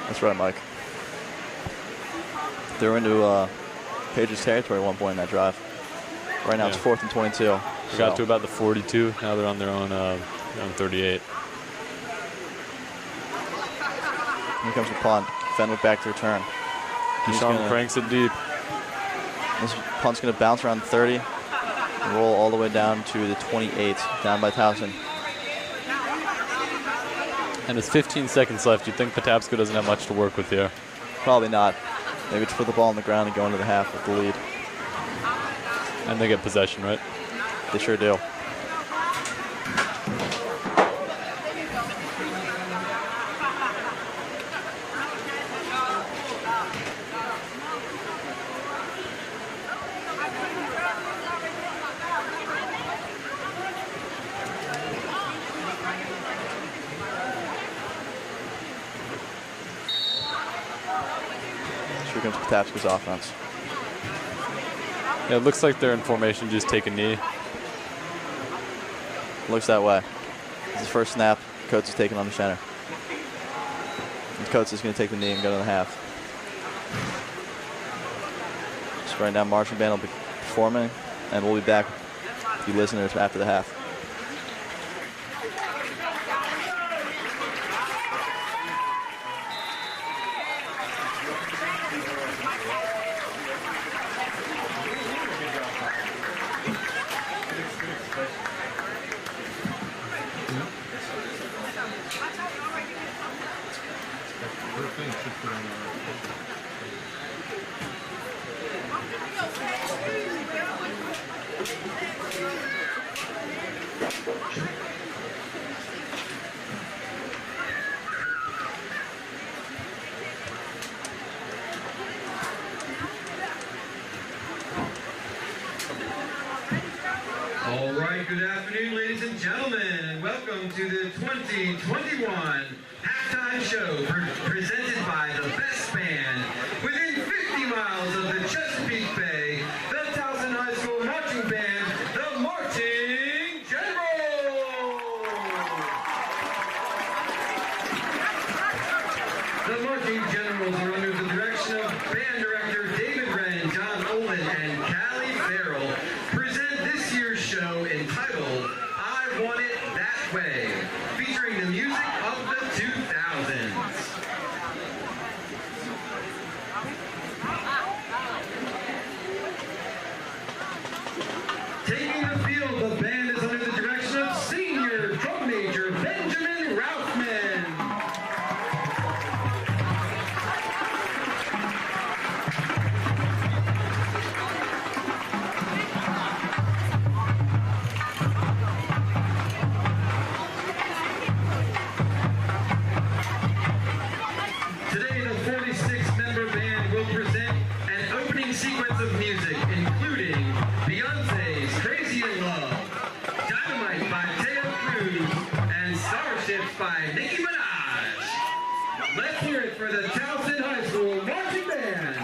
That's right, Mike. They were into Page's territory at one point in that drive. Right now it's 4th and 22. They got to about the 42. Now they're on their own 38. Here comes the punt. Fenwick back to return. Deshaun cranks it deep. This punt's going to bounce around 30 and roll all the way down to the 28, down by Towson. And it's 15 seconds left. You'd think Patapsco doesn't have much to work with here. Probably not. Maybe just put the ball on the ground and go into the half with the lead. And they get possession, right? They sure do. Here comes Patapsco's offense. Yeah, it looks like they're in formation, just take a knee. Looks that way. This is the first snap. Coates is taking on the center. And Coates is going to take the knee and go to the half. So right now, marching band will be performing, and we'll be back with you listeners after the half. All right, good afternoon, ladies and gentlemen, and welcome to the 2021 halftime show presented by the best band within 50 miles of the Chesapeake Bay, the Towson High School Marching Band, the Marching Generals! The Marching Generals are under the direction of band director David Wren, John Olin, and Callie Farrell. Present this year's show entitled I Want It That Way, featuring the music of the 2000s. Taking the field, the band is under the direction of senior drum major Benjamin Rauffman. Today, the 46-member band will present an opening sequence of music, including Beyonce's Crazy in Love, Dynamite by Teo Cruz, and Starships by Nicki Minaj. Let's hear it for the Towson High School Marching Band.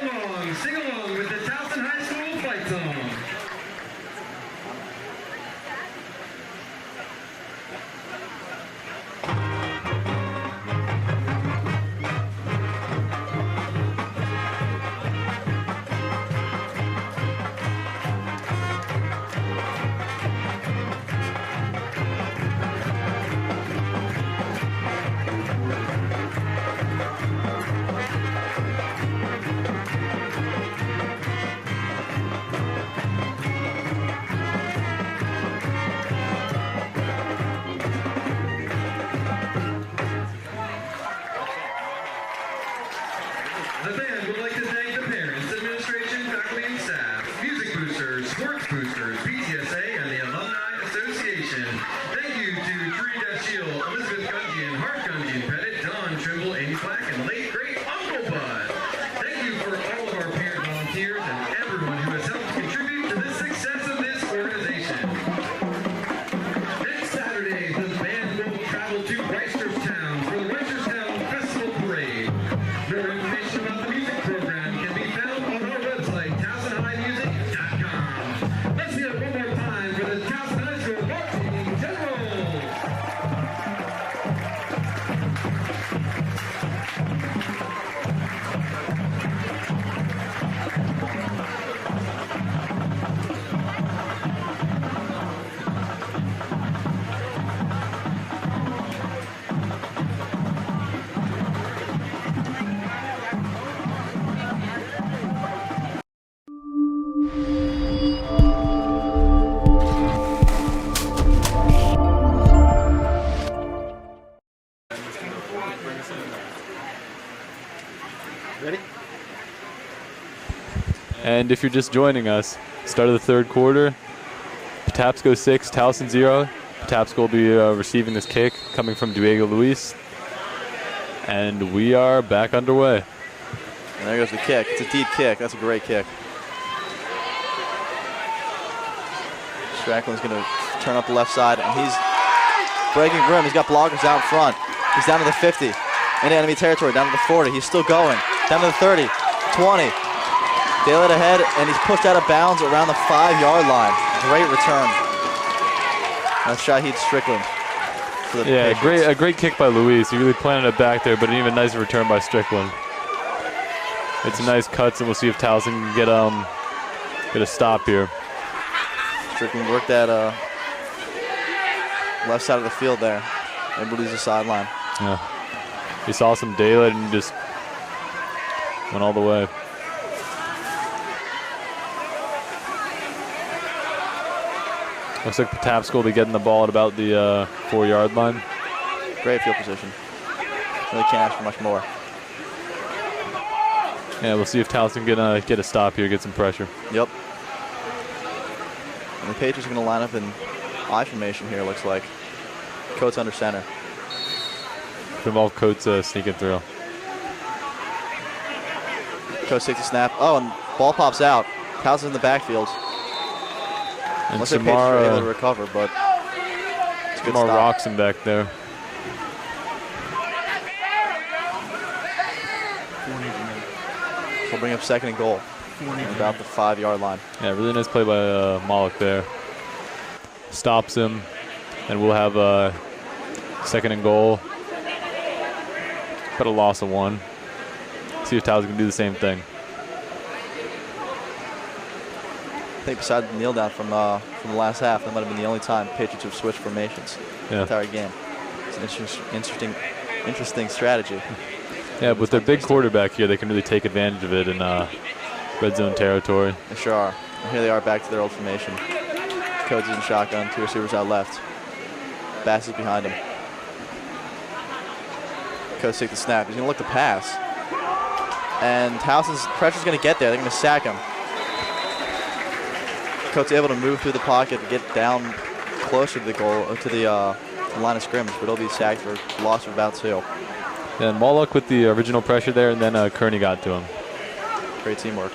along, sing along with the Towson High School fight song. The band would like to thank the parents, administration, faculty, and staff, music boosters, sports boosters, PTSA, and the Alumni Association. Thank you to Tree Dashiell, Elizabeth Gungian, Hart Gungian, Pettit, Don Trimble, Amy Black, and late great Uncle Bud. Thank you for all of our parent volunteers and everyone who has helped contribute to the success of this organization. Next Saturday, the band will travel to Reisterstown for the Reisterstown Festival Parade. More information about the music program can be found on our website, TowsonHighMusic.com. Let's hear it one more time for the Towson High School Varsity Generals. Ready? And if you're just joining us, start of the third quarter, Patapsco 6, Towson 0. Patapsco will be receiving this kick coming from Diego Luis. And we are back underway. And there goes the kick. It's a deep kick. That's a great kick. Stracklin's going to turn up the left side, and he's breaking room. He's got blockers out front. He's down to the 50. Into enemy territory, down to the 40. He's still going. Down to the 30, 20. Daylight ahead, and he's pushed out of bounds around the 5-yard line. Great return. That's Shahid Strickland. For the Yeah, Patriots. a great kick by Luis. He really planted it back there, but an even nicer return by Strickland. It's a nice cuts, and we'll see if Towson can get a stop here. Strickland worked that left side of the field there. Able to use the sideline. Yeah. He saw some daylight and just went all the way. Looks like Patapsco will be getting the ball at about the 4-yard line. Great field position. Really can't ask for much more. Yeah, we'll see if Towson can get a stop here, get some pressure. Yep. And the Patriots are going to line up in I formation here, looks like. Coates under center. Involve Coates sneaking through. Coates takes a snap. Oh, and ball pops out. Towson's in the backfield. And Looks like Patriots are able to Samara, recover, but it's a good Samara stop. rocks him back there. 4 needs a minute. So we'll bring up second and goal. 4 needs a About minute. the 5-yard line. Yeah, really nice play by Moloch there. Stops him, and we'll have second and goal. But a loss of 1. See if Towson can do the same thing. I think besides the kneel down from the last half, that might have been the only time Patriots have switched formations the Yeah. entire game. It's an interesting strategy. Yeah, with their big quarterback here, they can really take advantage of it in red zone territory. They sure are. And here they are back to their old formation. Coates is in shotgun, 2 receivers out left. Bass is behind him. Coates takes the snap. He's going to look to pass. And Towson's pressure's going to get there. They're going to sack him. Coates able to move through the pocket to get down closer to the goal, to the line of scrimmage, but he'll be sacked for a loss of about 2. And Moloch with the original pressure there, and then Kearney got to him. Great teamwork.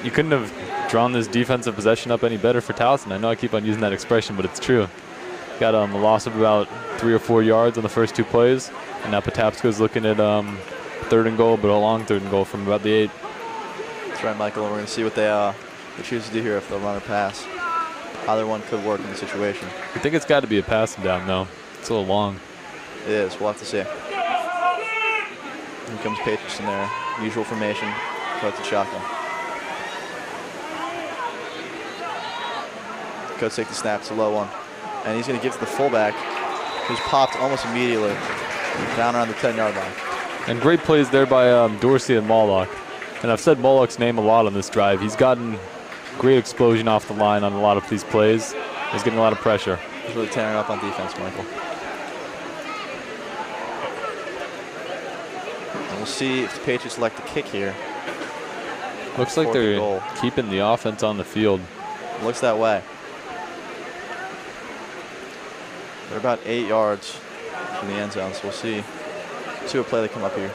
You couldn't have drawn this defensive possession up any better for Towson. I know I keep on using that expression, but it's true. Got a loss of about 3 or 4 yards on the first 2 plays, and now Patapsco's looking at third and goal, but a long third and goal from about the 8. That's right, Michael. And we're going to see what they choose to do here, if they'll run or pass. Either one could work in the situation. I think it's got to be a passing down, though. It's a little long. It is. We'll have to see. Here comes Patriots in their usual formation. Coach and shotgun. Coach takes the snap. It's a low one. And he's going to give it to the fullback, who's popped almost immediately down around the 10-yard line. And great plays there by Dorsey and Moloch. And I've said Moloch's name a lot on this drive. He's gotten great explosion off the line on a lot of these plays. He's getting a lot of pressure. He's really tearing up on defense, Michael. And we'll see if the Patriots elect to kick here. Looks like they're keeping the offense on the field. Looks that way. They're about 8 yards from the end zone, so we'll see what play they come up here.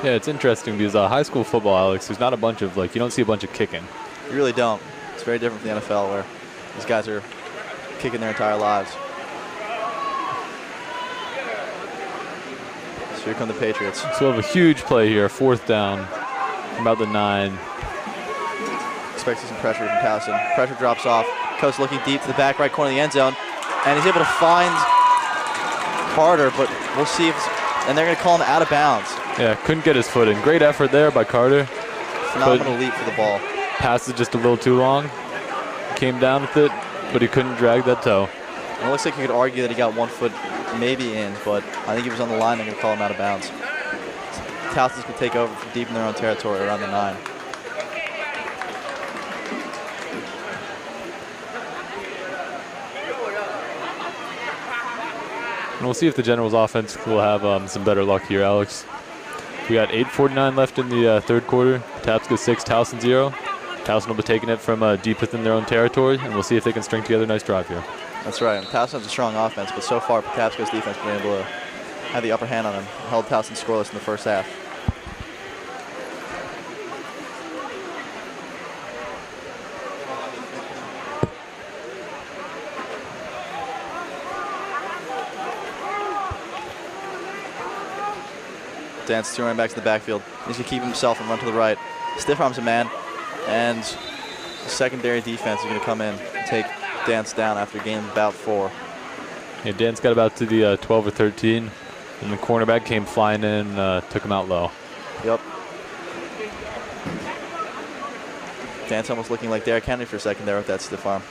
Yeah, it's interesting because high school football, Alex, there's not a bunch of, you don't see a bunch of kicking. You really don't. It's very different from the NFL, where these guys are kicking their entire lives. So here come the Patriots. So we'll have a huge play here, 4th down, about the 9. Expecting some pressure from Towson. Pressure drops off. Coach looking deep to the back right corner of the end zone. And he's able to find Carter, but we'll see if and they're going to call him out of bounds. Yeah, couldn't get his foot in. Great effort there by Carter. Phenomenal leap for the ball. Pass is just a little too long. Came down with it, but he couldn't drag that toe. And it looks like you could argue that he got 1 foot maybe in, but I think he was on the line. They're going to call him out of bounds. Towson's going to take over from deep in their own territory around the 9. And we'll see if the Generals offense will have some better luck here, Alex. We got 8:49 left in the 3rd quarter. Patapsco 6, Towson 0. Towson will be taking it from deep within their own territory, and we'll see if they can string together a nice drive here. That's right. And Towson has a strong offense, but so far Patapsco's defense has been able to have the upper hand on him. Held Towson scoreless in the first half. Dance 2 running backs in the backfield. He's going to keep himself and run to the right. Stiff arms a man, and the secondary defense is going to come in and take Dance down after a gain of about 4. Yeah, Dance got about to the 12 or 13, and the cornerback came flying in, took him out low. Yep. Dance almost looking like Derrick Henry for a second there with that stiff arm.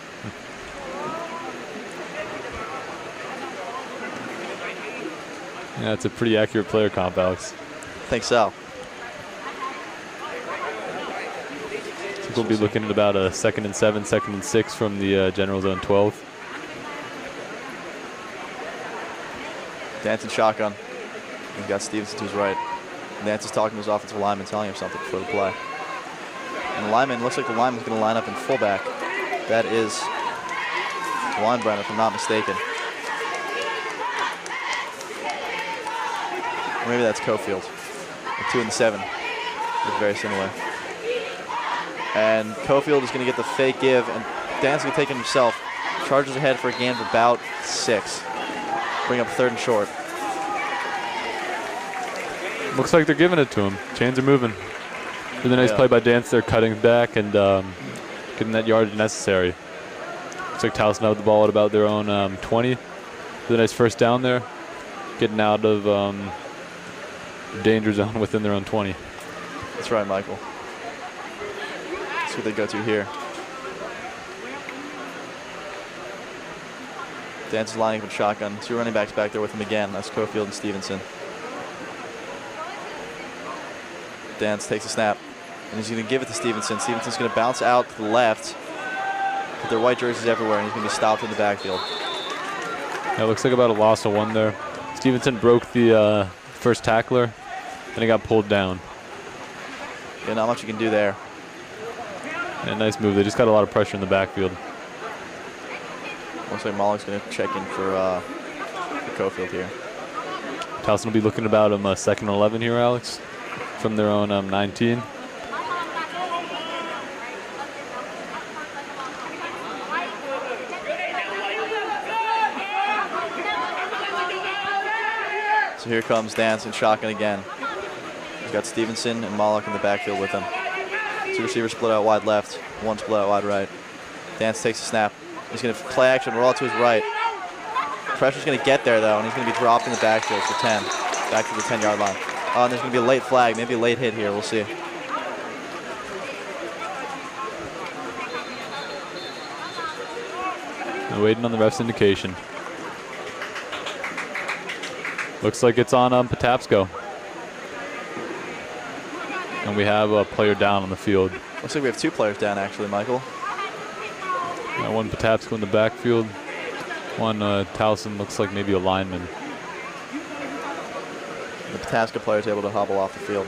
Yeah, it's a pretty accurate player comp, Alex. I think so. We'll be looking at about a 2nd and 7, 2nd and 6 from the General Zone 12. Dance and shotgun. He's got Stevenson to his right. Dance is talking to his offensive lineman, telling him something before the play. And the lineman, looks like the lineman's going to line up in fullback. That is Weinbrenner, if I'm not mistaken. Or maybe that's Cofield. The 2 and the 7. Look very similar. And Cofield is going to get the fake give, and Dan's going to take it himself. Charges ahead for a gain of about 6. Bring up 3rd and short. Looks like they're giving it to him. Chains are moving. Really nice play by Dance there, cutting back and getting that yardage necessary. Looks like Towson had the ball at about their own 20. Really nice first down there. Getting out of danger zone within their own 20. That's right, Michael. That's who they go to here. Dance is lining up with shotgun. 2 running backs back there with him again. That's Cofield and Stevenson. Dance takes a snap, and he's going to give it to Stevenson. Stevenson's going to bounce out to the left. With their white jerseys everywhere, and he's going to be stopped in the backfield. Yeah, it looks like about a loss of 1 there. Stevenson broke the first tackler, and he got pulled down. Yeah, not much you can do there. Yeah, nice move. They just got a lot of pressure in the backfield. Looks like Moloch's going to check in for Cofield here. Towson will be looking about him 2nd and 11 here, Alex, from their own 19. So here comes Dance and shotgun again. Got Stevenson and Moloch in the backfield with him. 2 receivers split out wide left, 1 split out wide right. Dance takes a snap. He's going to play action, roll out to his right. Pressure's going to get there, though, and he's going to be dropped in the backfield for 10. Back to the 10-yard line. Oh, and there's going to be a late flag, maybe a late hit here. We'll see. Waiting on the ref's indication. Looks like it's on Patapsco. And we have a player down on the field. Looks like we have 2 players down, actually, Michael. One Patapsco in the backfield. One Towson looks like maybe a lineman. The Patapsco player is able to hobble off the field.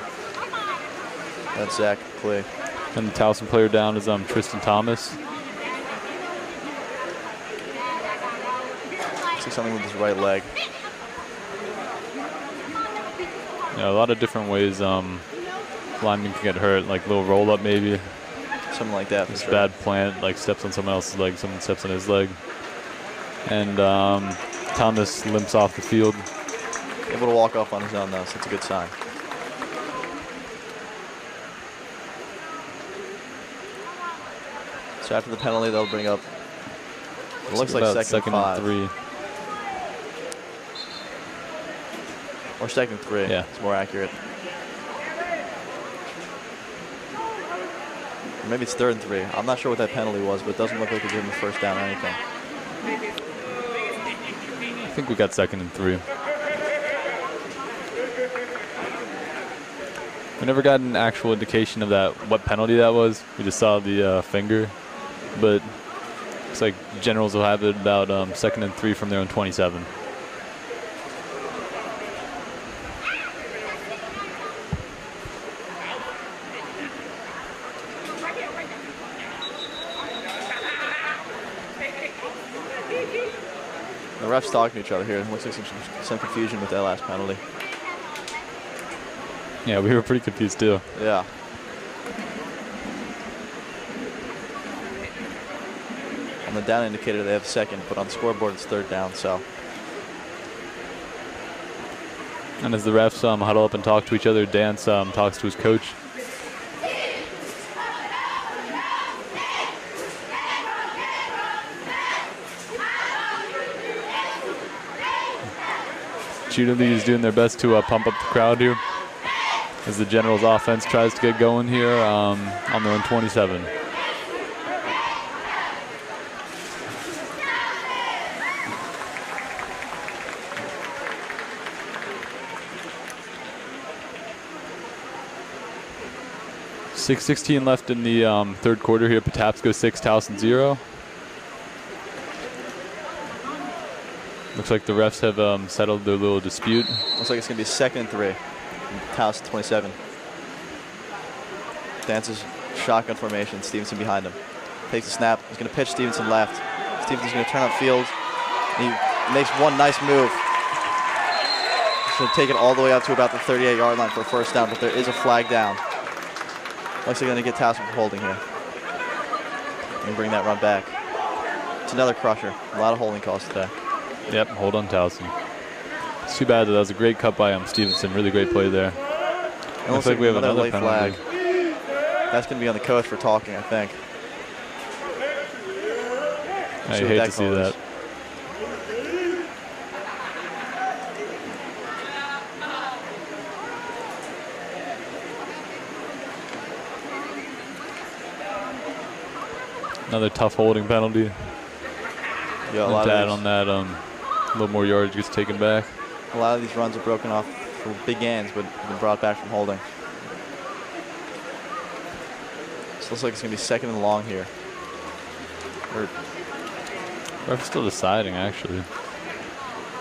That's Zach Clay. And the Towson player down is Tristan Thomas. See something with his right leg. Yeah, a lot of different ways linemen can get hurt, like little roll up maybe. Something like that. Just sure. bad plant, like steps on someone else's leg, someone steps on his leg. And Thomas limps off the field. Able to walk off on his own, though, so that's a good sign. So after the penalty, they'll bring up, it looks like about second and 5. 3. Or second and 3. Yeah. It's more accurate. Or maybe it's 3rd and 3. I'm not sure what that penalty was, but it doesn't look like it gave him a first down or anything. I think we got 2nd and 3. We never got an actual indication of that, what penalty that was. We just saw the finger. But looks like Generals will have it about 2nd and 3 from their own 27. The refs talking to each other here. It looks like some confusion with that last penalty. Yeah, we were pretty confused too. Yeah. On the down indicator, they have 2nd, but on the scoreboard, it's 3rd down, so. And as the refs huddle up and talk to each other, Dance talks to his coach. Cheerleading is doing their best to pump up the crowd here as the Generals offense tries to get going here on their own 27. .6:16 left in the 3rd quarter here. Patapsco 6, Towson 0. Looks like the refs have settled their little dispute. Looks like it's going to be 2nd and 3. Towson 27. Dances shotgun formation. Stevenson behind him. Takes a snap. He's going to pitch Stevenson left. Stevenson's going to turn upfield. He makes one nice move. Should take it all the way up to about the 38-yard line for a first down, but there is a flag down. Looks like they're going to get Towson for holding here. And bring that run back. It's another crusher. A lot of holding calls today. Yep, hold on Towson. It's too bad that was a great cut by Stevenson. Really great play there. And looks like we have another late flag. That's going to be on the coach for talking, I think. I hate to see that. Another tough holding penalty. Yeah, a lot to of add on that, a little more yardage gets taken back. A lot of these runs are broken off for big gains, but have been brought back from holding. So it looks like it's going to be 2nd and long here. Ref's still deciding, actually.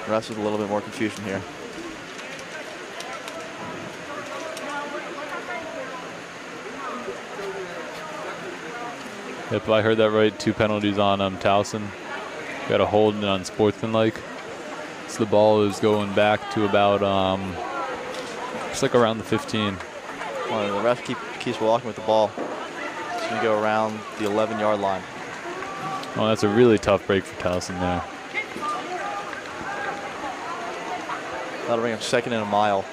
Refs with a little bit more confusion here. If I heard that right, 2 penalties on Towson. Got a hold and unsportsmanlike. So the ball is going back to about, looks like around the 15. Well, the ref keeps walking with the ball. It's going to go around the 11-yard line. Oh, that's a really tough break for Towson there. That'll bring up 2nd and a mile.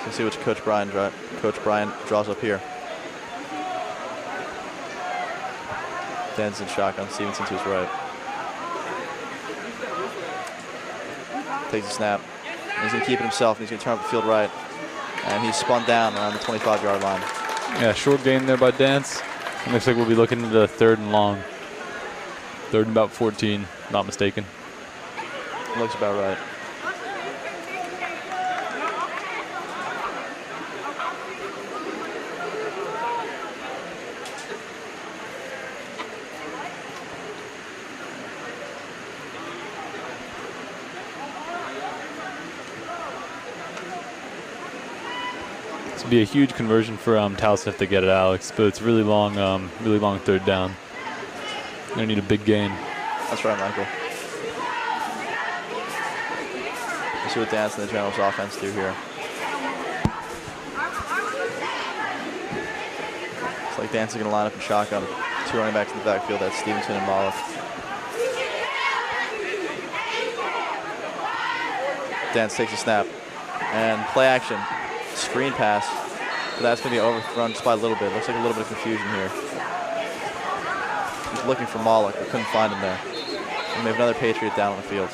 Let's see what Coach Brian draws up here. Dan's in shotgun. Stevenson to his right. Takes a snap. And he's going to keep it himself, and he's going to turn up the field right. And he's spun down around the 25-yard line. Yeah, short gain there by Dance. It looks like we'll be looking at the 3rd and long. 3rd and about 14, not mistaken. Looks about right. This would be a huge conversion for Towson if they get it, Alex. But it's really long 3rd down. They're gonna need a big gain. That's right, Michael. Let's see what Dance and the Generals offense do here. It's like Dance is going to line up in shotgun. 2 running backs in the backfield. That's Stevenson and Malik. Dance takes a snap. And play action. Screen pass. But that's going to be overthrown just by a little bit. Looks like a little bit of confusion here. He's looking for Malik, but couldn't find him there. And we have another Patriot down on the field.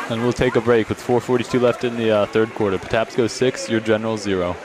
And we'll take a break with 4:42 left in the 3rd quarter. Patapsco 6, your General 0.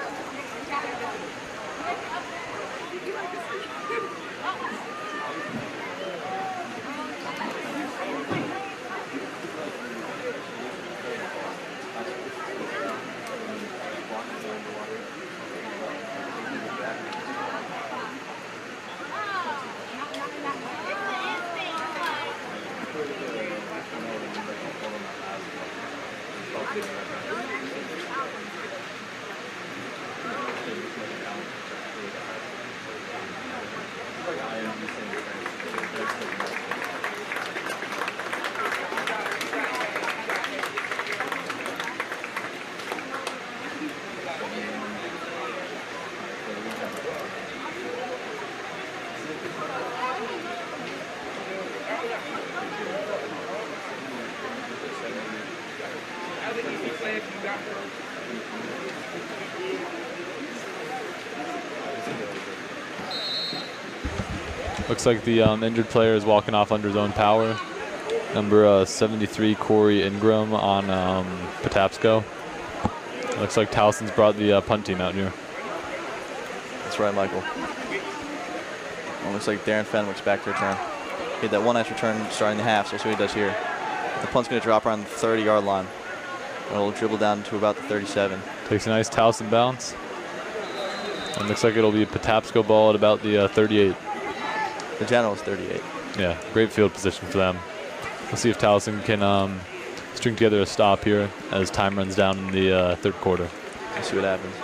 Looks like the injured player is walking off under his own power. Number 73, Corey Ingram on Patapsco. Looks like Towson's brought the punt team out here. That's right, Michael. Well, looks like Darren Fenwick's back to return. He had that one nice return starting the half, so we'll see what he does here. The punt's going to drop around the 30-yard line. It'll dribble down to about the 37. Takes a nice Towson bounce. And looks like it'll be a Patapsco ball at about the 38. The General's 38. Yeah, great field position for them. We'll see if Towson can string together a stop here as time runs down in the 3rd quarter. We'll see what happens.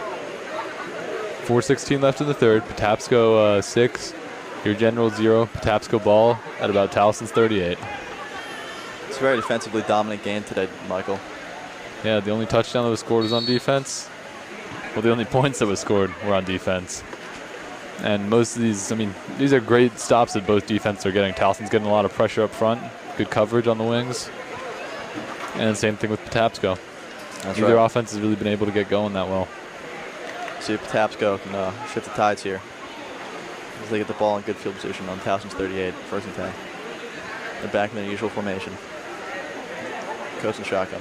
4:16 left in the 3rd. Patapsco 6, your General 0. Patapsco ball at about Towson's 38. It's a very defensively dominant game today, Michael. Yeah, the only touchdown that was scored was on defense. Well, the only points that was scored were on defense. And most of these, I mean, these are great stops that both defenses are getting. Towson's getting a lot of pressure up front, good coverage on the wings. And same thing with Patapsco. Neither offense has really been able to get going that well. See if Patapsco can shift the tides here as they get the ball in good field position on Towson's 38, 1st and 10. They're back in their usual formation. Coach and shotgun.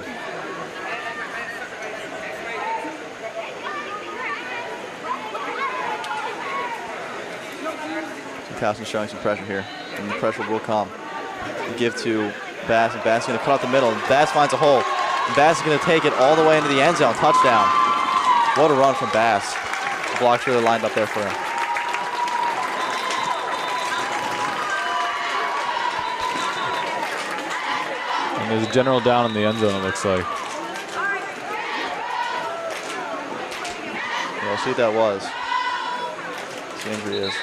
Towson's showing some pressure here, and the pressure will come. You give to Bass, and Bass is going to cut out the middle, and Bass finds a hole. And Bass is going to take it all the way into the end zone. Touchdown. What a run from Bass. The block's really lined up there for him. And there's a General down in the end zone, it looks like. Yeah, we'll see what that was. What the injury is.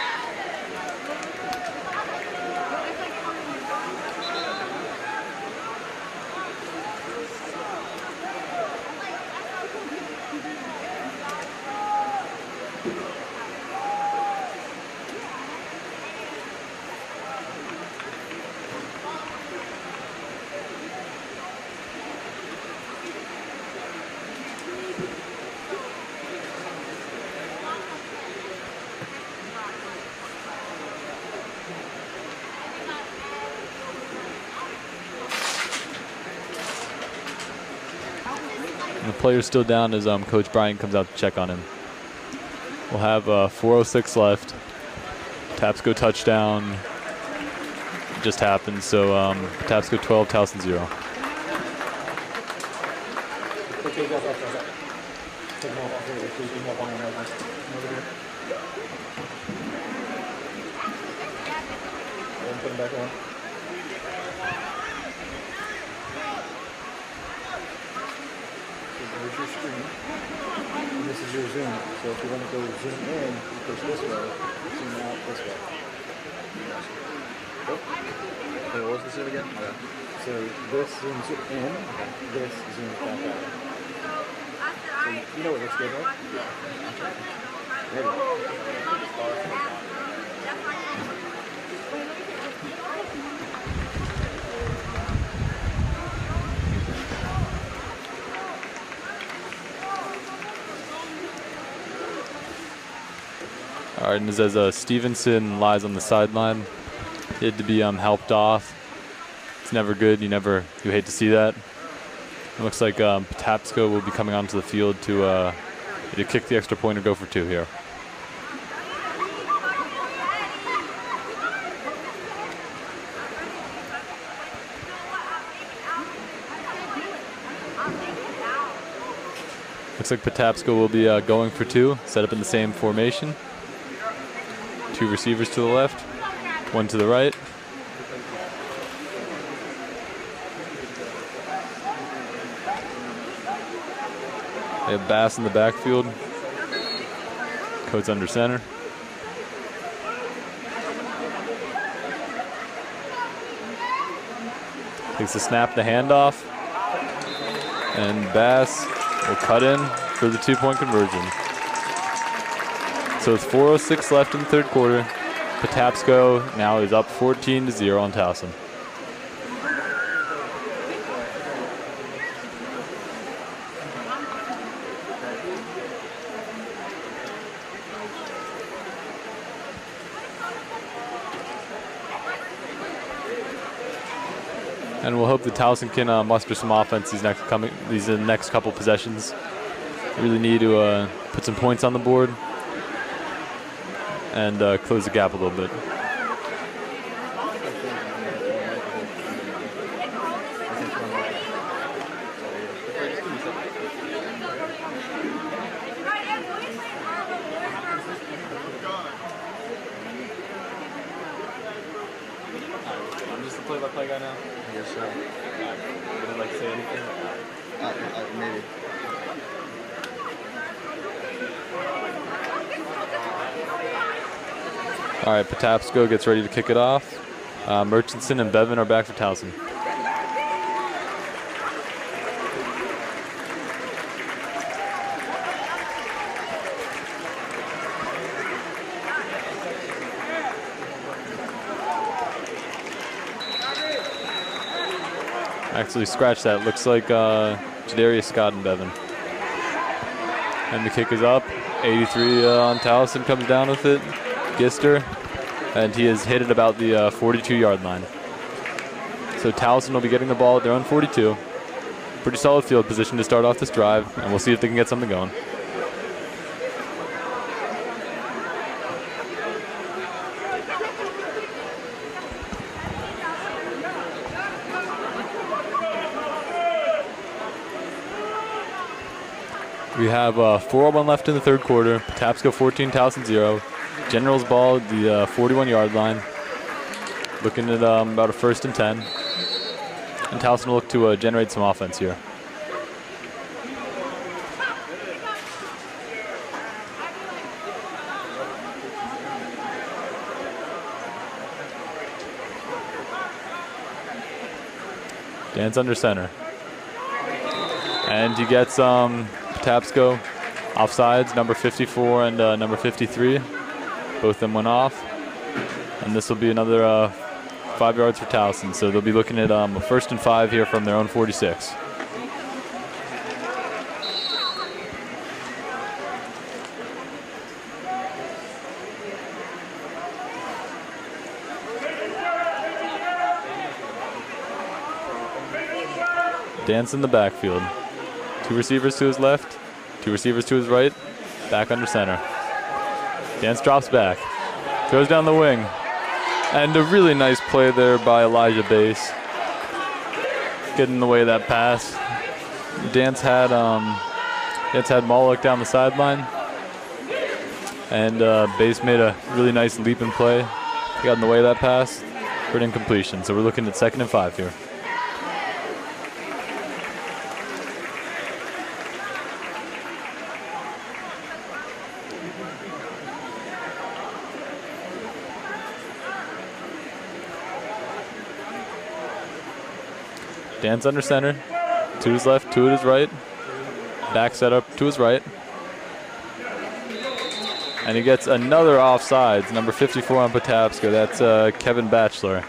And the player's still down as Coach Bryan comes out to check on him. We'll have 4:06 left. Patapsco touchdown just happened, so Patapsco 12, Towson 0. Here's your screen. And this is your zoom. So if you want to go zoom in, you push this way, zoom out this way. Wait, what was the zoom again? Okay. So this zooms in, this zooms back out. So you know it looks good, right? There you go. All right, and as Stevenson lies on the sideline, he had to be helped off. It's never good. You hate to see that. It looks like Patapsco will be coming onto the field to kick the extra point or go for 2 here. Looks like Patapsco will be going for 2, set up in the same formation. 2 receivers to the left, 1 to the right. They have Bass in the backfield. Coates under center. Takes the snap, the handoff. And Bass will cut in for the 2-point conversion. So with 4:06 left in the third quarter, Patapsco now is up 14-0 on Towson. And we'll hope that Towson can muster some offense these next couple possessions. Really need to put some points on the board and close the gap a little bit. I'm just the play-by-play guy now. I guess so. Would you like to say anything? Maybe. All right, Patapsco gets ready to kick it off. Murchison and Bevan are back for Towson. Actually, scratch that. Looks like Jadarius Scott and Bevan. And the kick is up. 83 on Towson comes down with it. Gister, and he has hit it about the 42-yard line. So Towson will be getting the ball at their own 42. Pretty solid field position to start off this drive, and we'll see if they can get something going. We have 4:01 left in the third quarter. Patapsco 14, Towson 0. General's ball at the 41-yard line. Looking at about a 1st and 10. And Towson will look to generate some offense here. Dan's under center. And he gets Patapsco offsides, number 54 and number 53. Both of them went off. And this will be another 5 yards for Towson. So they'll be looking at a 1st and 5 here from their own 46. Dance in the backfield. 2 receivers to his left, 2 receivers to his right, back under center. Dance drops back, throws down the wing, and a really nice play there by Elijah Bass. Getting in the way of that pass. Dance had Moloch down the sideline, and Bass made a really nice leap and play. He got in the way of that pass for an incompletion. So we're looking at 2nd and 5 here. Dance under center, to his left, to his right. Back setup to his right. And he gets another offsides, number 54 on Patapsco. That's Kevin Batchelor.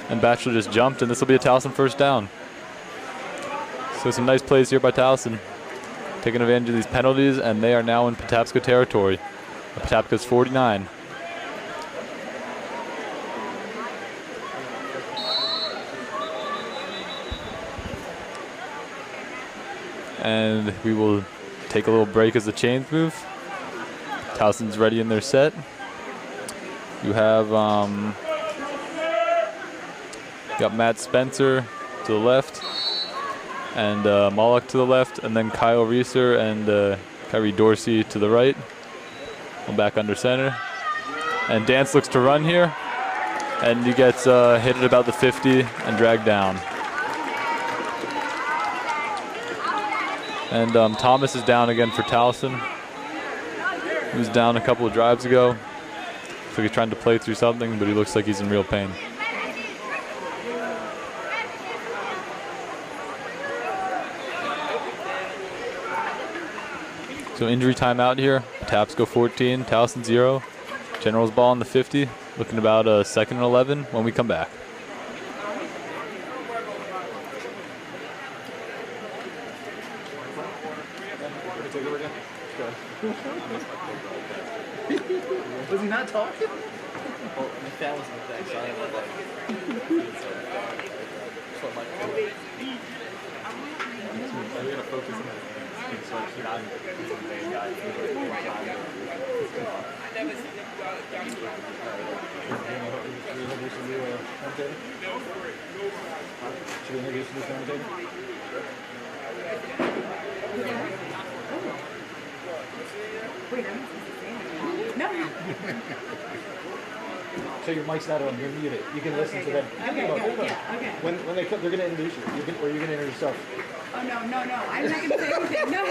And Batchelor just jumped, and this will be a Towson first down. So some nice plays here by Towson, taking advantage of these penalties, and they are now in Patapsco territory. Patapsco's 49. And we will take a little break as the chains move. Towson's ready in their set. You have got Matt Spencer to the left, and Moloch to the left, and then Kyle Reeser and Kyrie Dorsey to the right. One back under center. And Dance looks to run here, and he gets hit at about the 50 and dragged down. And Thomas is down again for Towson. He was down a couple of drives ago. Looks like he's trying to play through something, but he looks like he's in real pain. So injury timeout here. Patapsco 14, Towson 0. General's ball on the 50. Looking about 2nd and 11 when we come back. Was he not talking? Well, that was the thing, so I didn't know we're going to focus on this. So I'm not the main guy. Should we introduce the new commentator? Wait, I'm not supposed to say anything. No. So your mic's not on. You're muted. You can listen to them. Okay, okay. When they come, they're going to introduce you. Or you're going to introduce yourself. Oh, no. I'm not going to say anything. No.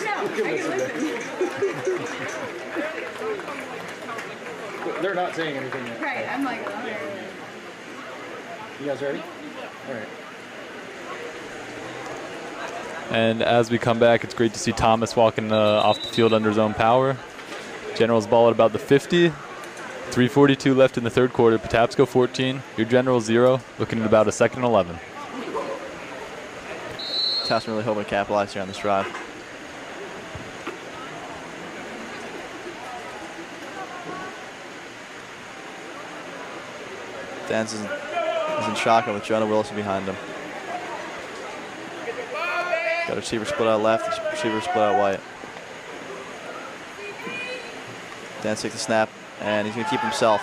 I can listen. They're not saying anything yet. Right, I'm like, oh, there. You guys ready? All right. And as we come back, it's great to see Thomas walking off the field under his own power. General's ball at about the 50. 3:42 left in the third quarter. Patapsco 14. Your General 0. Looking at about 2nd and 11. Towson really hoping to capitalize here on this drive. Dance is in shotgun with Jonah Wilson behind him. Got a receiver split out left, receiver split out right. Dance takes the snap, and he's going to keep himself.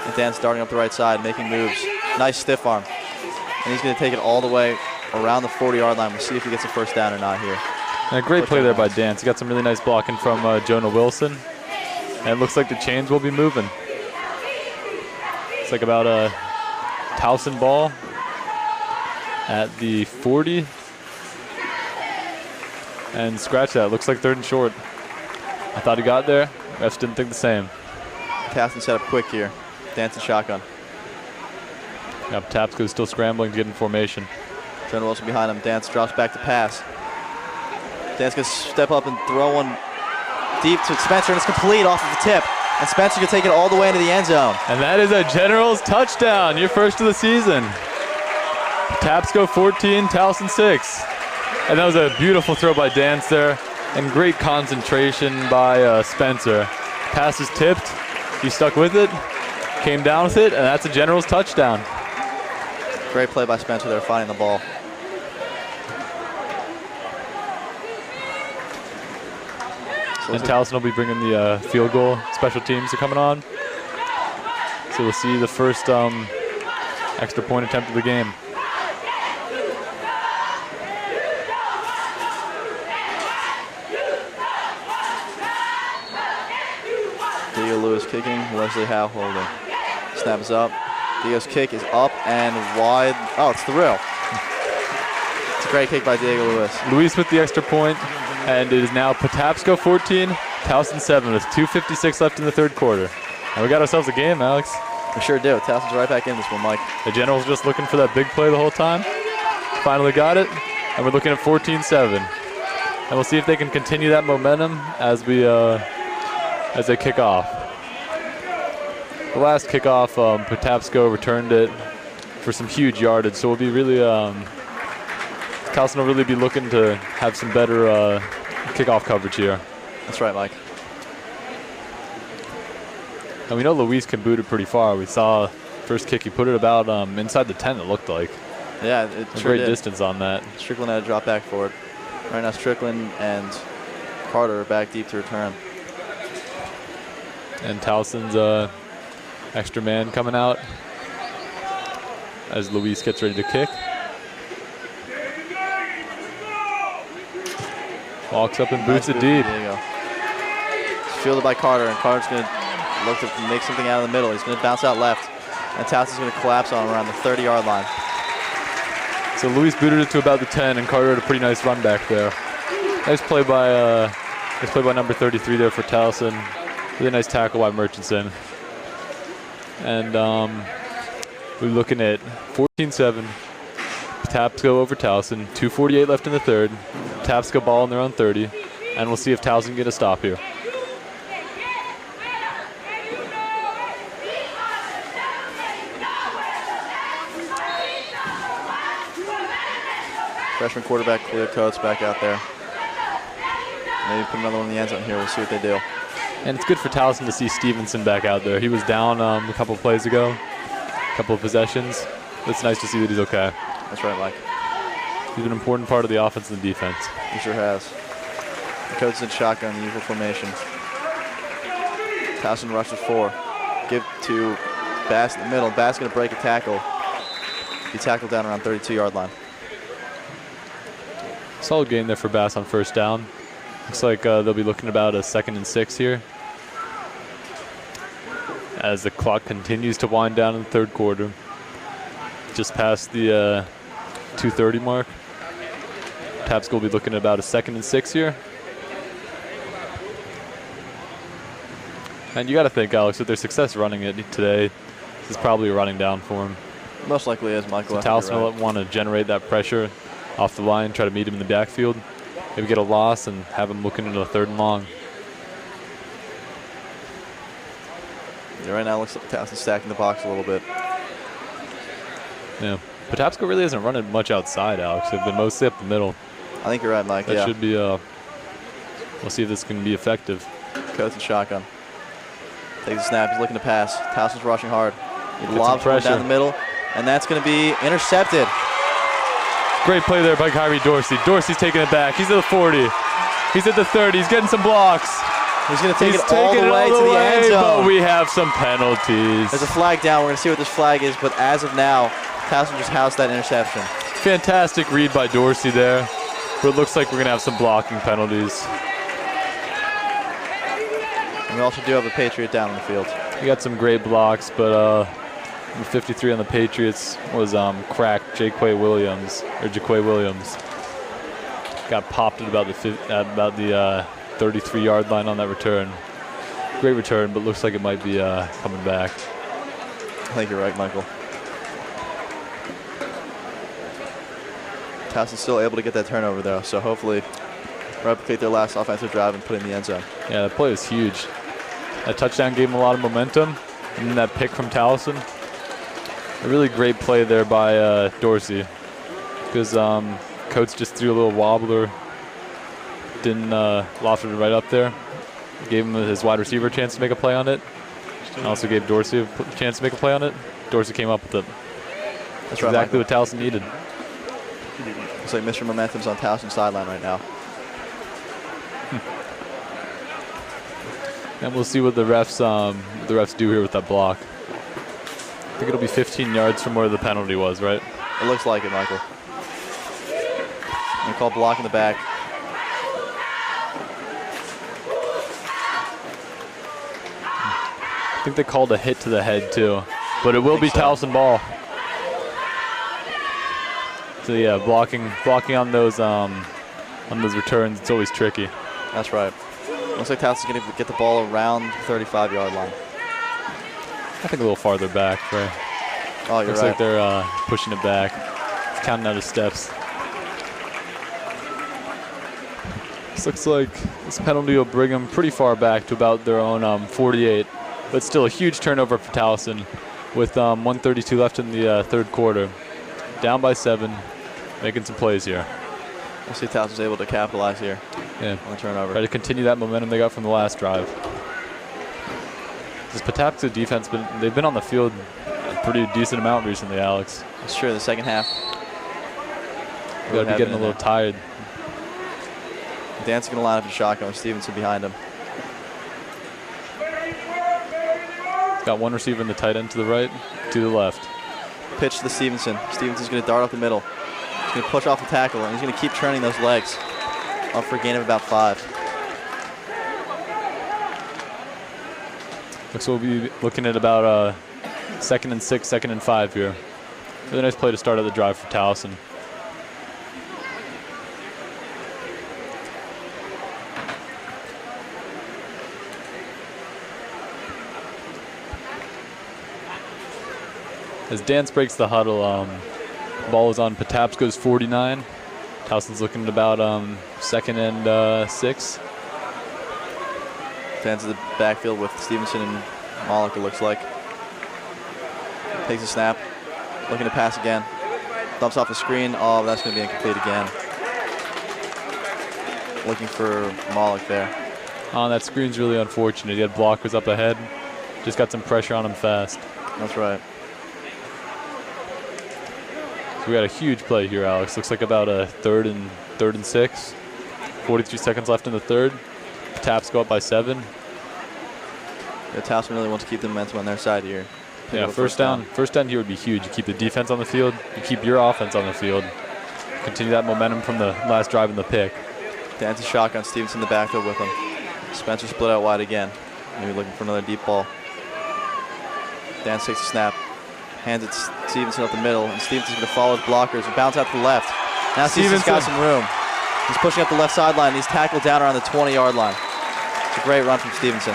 And Dance starting up the right side, making moves. Nice stiff arm. And he's going to take it all the way around the 40-yard line. We'll see if he gets a first down or not here. And a great play there by Dance. He got some really nice blocking from Jonah Wilson. And it looks like the chains will be moving. It's like about a Towson ball at the 40. And scratch that. Looks like 3rd and short. I thought he got there. Refs didn't think the same. Towson set up quick here. Dance and shotgun. Yep, Patapsco still scrambling to get in formation. Jonah Wilson behind him. Dance drops back to pass. Dance going to step up and throw one deep to Spencer, and it's complete off of the tip. And Spencer can take it all the way into the end zone. And that is a Generals touchdown, your first of the season. Patapsco 14, Towson 6. And that was a beautiful throw by Dance there, and great concentration by Spencer. Pass is tipped, he stuck with it, came down with it, and that's a Generals touchdown. Great play by Spencer there, finding the ball. And Towson will be bringing the field goal. Special teams are coming on. So we'll see the first extra point attempt of the game. Diego Lewis kicking, Wesley Howe holding. Snap is up. Diego's kick is up and wide. Oh, it's through. It's a great kick by Diego Lewis. Luis with the extra point, and it is now Patapsco 14, Towson 7 with 2:56 left in the third quarter. And we got ourselves a game, Alex. We sure do. Towson's right back in this one, Mike. The Generals just looking for that big play the whole time. Finally got it, and we're looking at 14-7. And we'll see if they can continue that momentum as they kick off. The last kickoff, Patapsco returned it for some huge yardage, so we'll be really, Towson will really be looking to have some better kickoff coverage here. That's right, Mike. And we know Luis can boot it pretty far. We saw first kick, he put it about inside the 10, it looked like. Yeah, it a sure great did. distance on that. Strickland had a drop back for it. Right now, Strickland and Carter are back deep to return. And Towson's extra man coming out as Luis gets ready to kick. Walks up and boots it deep. There you go. It's fielded by Carter, and Carter's going to look to make something out of the middle. He's going to bounce out left, and Towson's going to collapse on him around the 30-yard line. So Luis booted it to about the 10, and Carter had a pretty nice run back there. Nice play by number 33 there for Towson. Really nice tackle by Murchison. And we're looking at 14-7. Patapsco over Towson. 2:48 left in the third. Patapsco ball on their own 30. And we'll see if Towson can get a stop here. Freshman quarterback Cleo Coates back out there. Maybe put another one in the end zone here. We'll see what they do. And it's good for Towson to see Stevenson back out there. He was down a couple of plays ago, a couple of possessions. It's nice to see that he's okay. That's right, Mike. He's an important part of the offense and the defense. He sure has. Coates in shotgun, the usual formation. Towson rushes 4. Give to Bass in the middle. Bass going to break a tackle. He tackled down around 32-yard line. Solid gain there for Bass on first down. Looks like they'll be looking about a 2nd and 6 here, as the clock continues to wind down in the third quarter. Just past the 2:30 mark. Patapsco will be looking at about a 2nd and 6 here. And you got to think, Alex, with their success running it today, this is probably a running down for him. Most likely is, Michael. So Towson will want to generate that pressure off the line, try to meet him in the backfield, maybe get a loss and have him looking into a 3rd and long. Yeah, right now, looks like Towson stacking the box a little bit. Yeah, Patapsco really hasn't run it much outside, Alex. They've been mostly up the middle. I think you're right, Mike. That should be, we'll see if this can be effective. Coates in shotgun. Takes a snap. He's looking to pass. Towson's rushing hard. He Get lobs some one down pressure. the middle, and that's going to be intercepted. Great play there by Kyrie Dorsey. Dorsey's taking it back. He's at the 40. He's at the 30. He's getting some blocks. He's going to take He's it all the way to the end zone. But we have some penalties. There's a flag down. We're going to see what this flag is, but as of now, Towson just housed that interception. Fantastic read by Dorsey there. But it looks like we're going to have some blocking penalties. And we also do have a Patriot down on the field. We got some great blocks, but number 53 on the Patriots was cracked Jaquay Williams. Got popped at about the 33-yard line on that return. Great return, but looks like it might be coming back. I think you're right, Michael. Towson's still able to get that turnover, though, so hopefully replicate their last offensive drive and put it in the end zone. Yeah, that play was huge. That touchdown gave him a lot of momentum, and then that pick from Towson. A really great play there by Dorsey, because Coates just threw a little wobbler, didn't lofted it right up there. Gave him his wide receiver a chance to make a play on it, and also gave Dorsey a chance to make a play on it. Dorsey came up with it. That's right, exactly Michael. what Towson needed. Looks like Mr. Momentum's on Towson's sideline right now. And we'll see what the refs do here with that block. I think it'll be 15 yards from where the penalty was, right? It looks like it, Michael. They call block in the back. I think they called a hit to the head too, but it will be so. Towson ball. So yeah, blocking on those returns, it's always tricky. That's right. Looks like Towson's going to get the ball around the 35-yard line. I think a little farther back, right? Oh, you're Looks right. like they're pushing it back. It's counting out his steps. This looks like this penalty will bring them pretty far back to about their own 48, but still a huge turnover for Towson with 1:32 left in the third quarter. Down by 7, making some plays here. We'll see if Towson's able to capitalize here Yeah. on the turnover. Try to continue that momentum they got from the last drive. This Patapsco defense, they've been on the field a pretty decent amount recently, Alex. It's true, the second half. Got to be getting a little tired. Dan's going to line up in shotgun with Stevenson behind him. Got one receiver in the tight end to the right, to the left. Pitch to Stevenson. Stevenson's going to dart up the middle. He's going to push off the tackle, and he's going to keep turning those legs. Up for a gain of about 5. Looks like we'll be looking at about 2nd and 6, 2nd and 5 here. Really nice play to start out the drive for Towson. As Dance breaks the huddle, ball is on Patapsco's 49. Towson's looking at about 2nd and 6. Fans of the backfield with Stevenson and Malik, it looks like. Takes a snap. Looking to pass again. Dumps off the screen. Oh, that's going to be incomplete again. Looking for Malik there. Oh, that screen's really unfortunate. He had blockers up ahead. Just got some pressure on him fast. That's right. So we got a huge play here, Alex. Looks like about a 3rd and 6. 43 seconds left in the third. Taps go up by 7. Yeah, Towson really wants to keep the momentum on their side here. Pick Yeah, up a first down here would be huge. You keep the defense on the field. You keep your offense on the field. Continue that momentum from the last drive in the pick. Dan's a shotgun. Stevenson in the backfield with him. Spencer split out wide again. Maybe looking for another deep ball. Dan takes a snap. Hands it to Stevenson up the middle. And Stevenson's going to follow his blockers and bounce out to the left. Now Stevenson's got some room. He's pushing up the left sideline. He's tackled down around the 20-yard line. It's a great run from Stevenson.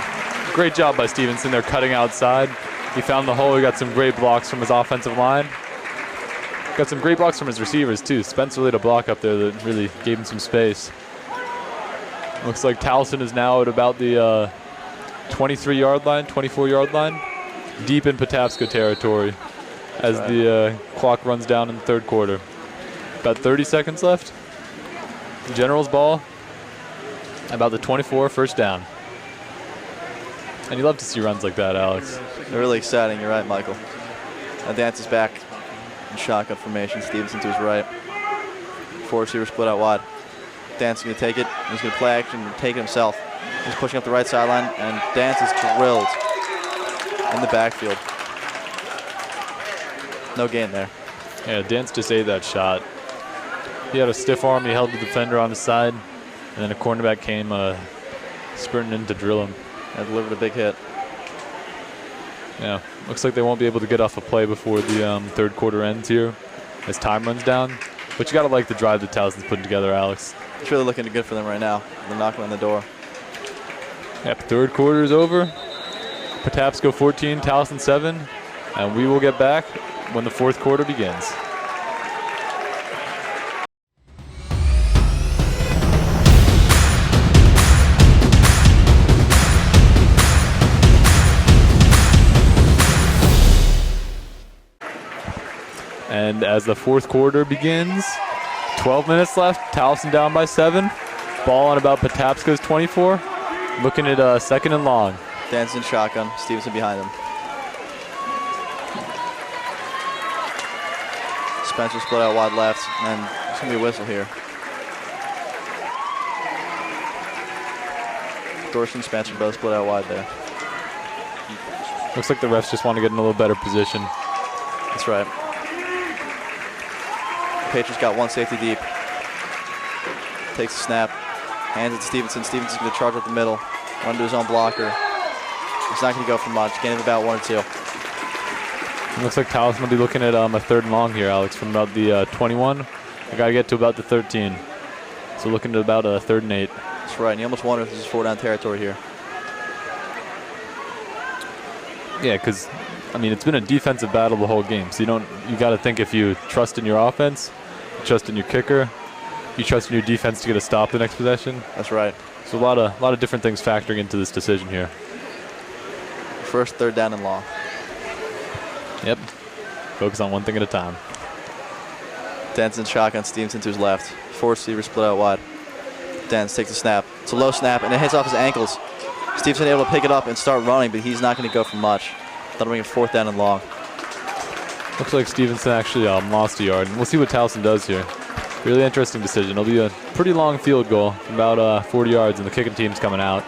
Great job by Stevenson. They're cutting outside. He found the hole. He got some great blocks from his offensive line. Got some great blocks from his receivers, too. Spencer laid a block up there that really gave him some space. Looks like Towson is now at about the 23-yard line, 24-yard line. Deep in Patapsco territory as the clock runs down in the third quarter. About 30 seconds left. General's ball. About the 24, first down. And you love to see runs like that, Alex. They're really exciting. You're right, Michael. Now Dance is back in shotgun formation. Stevenson to his right. 4 receivers split out wide. Dance is going to take it. He's going to play action and take it himself. He's pushing up the right sideline, and Dance is drilled in the backfield. No gain there. Yeah, Dance just ate that shot. He had a stiff arm. He held the defender on his side, and then a cornerback came sprinting in to drill him. And delivered a big hit. Yeah, looks like they won't be able to get off a play before the third quarter ends here as time runs down. But you got to like the drive that Towson's putting together, Alex. It's really looking good for them right now. They're knocking on the door. Yep, third quarter is over. Patapsco 14, Towson 7, and we will get back when the fourth quarter begins. And as the fourth quarter begins, 12 minutes left, Towson down by 7. Ball on about Patapsco's 24. Looking at 2nd and long. Dan's in shotgun. Stevenson behind him. Spencer split out wide left, and there's going to be a whistle here. Dorsey and Spencer both split out wide there. Looks like the refs just want to get in a little better position. That's right. Patriots got one safety deep. Takes the snap. Hands it to Stevenson. Stevenson's going to charge up the middle. Run to his own blocker. He's not going to go for much. Gain of about 1 or 2. It looks like Towson will be looking at a 3rd and long here, Alex, from about the 21. I got to get to about the 13. So looking at about a 3rd and 8. That's right. And you almost wonder if this is 4-down territory here. Yeah, because, I mean, it's been a defensive battle the whole game. So you got to think if you trust in your offense, you trust in your kicker, you trust in your defense to get a stop the next possession. That's right. So a lot of different things factoring into this decision here. First 3rd down and long. Yep. Focus on one thing at a time. Denson shotgun, Stevenson to his left. 4 receivers split out wide. Dens takes the snap. It's a low snap, and it hits off his ankles. Stevenson able to pick it up and start running, but he's not going to go for much. That'll bring it 4th down and long. Looks like Stevenson actually lost a yard. And we'll see what Towson does here. Really interesting decision. It'll be a pretty long field goal, about 40 yards, and the kicking team's coming out.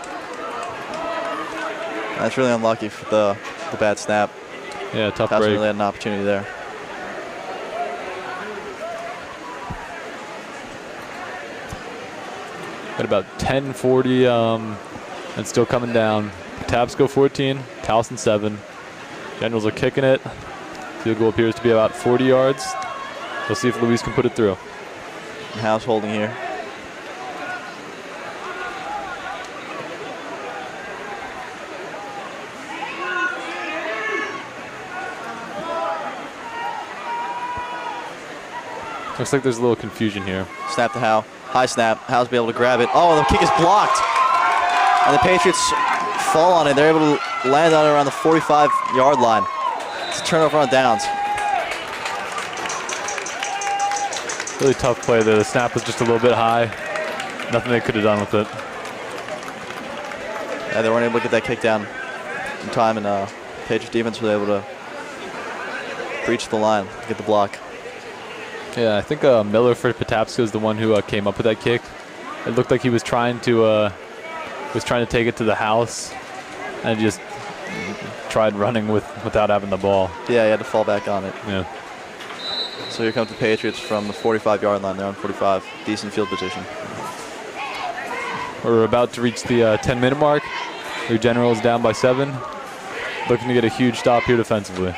That's really unlucky for the bad snap. Yeah, tough Towson break. really had an opportunity there. Got about 10:40 and still coming down. Patapsco 14, Towson 7. Generals are kicking it. Field goal appears to be about 40 yards. We'll see if Luis can put it through. House holding here. Looks like there's a little confusion here. Snap to Howe. High snap. Howe's be able to grab it. Oh, the kick is blocked. And the Patriots fall on it. They're able to land on it around the 45-yard line. It's a turnover on downs. Really tough play there. The snap was just a little bit high. Nothing they could have done with it. Yeah, they weren't able to get that kick down in time, and Patriots defense was able to breach the line, get the block. Yeah, I think Miller for Patapsco is the one who came up with that kick. It looked like he was trying to take it to the house, and just tried running without having the ball. Yeah, he had to fall back on it. Yeah. So here comes the Patriots from the 45-yard line. They're on 45. Decent field position. We're about to reach the 10-minute mark. Your General is down by 7. Looking to get a huge stop here defensively.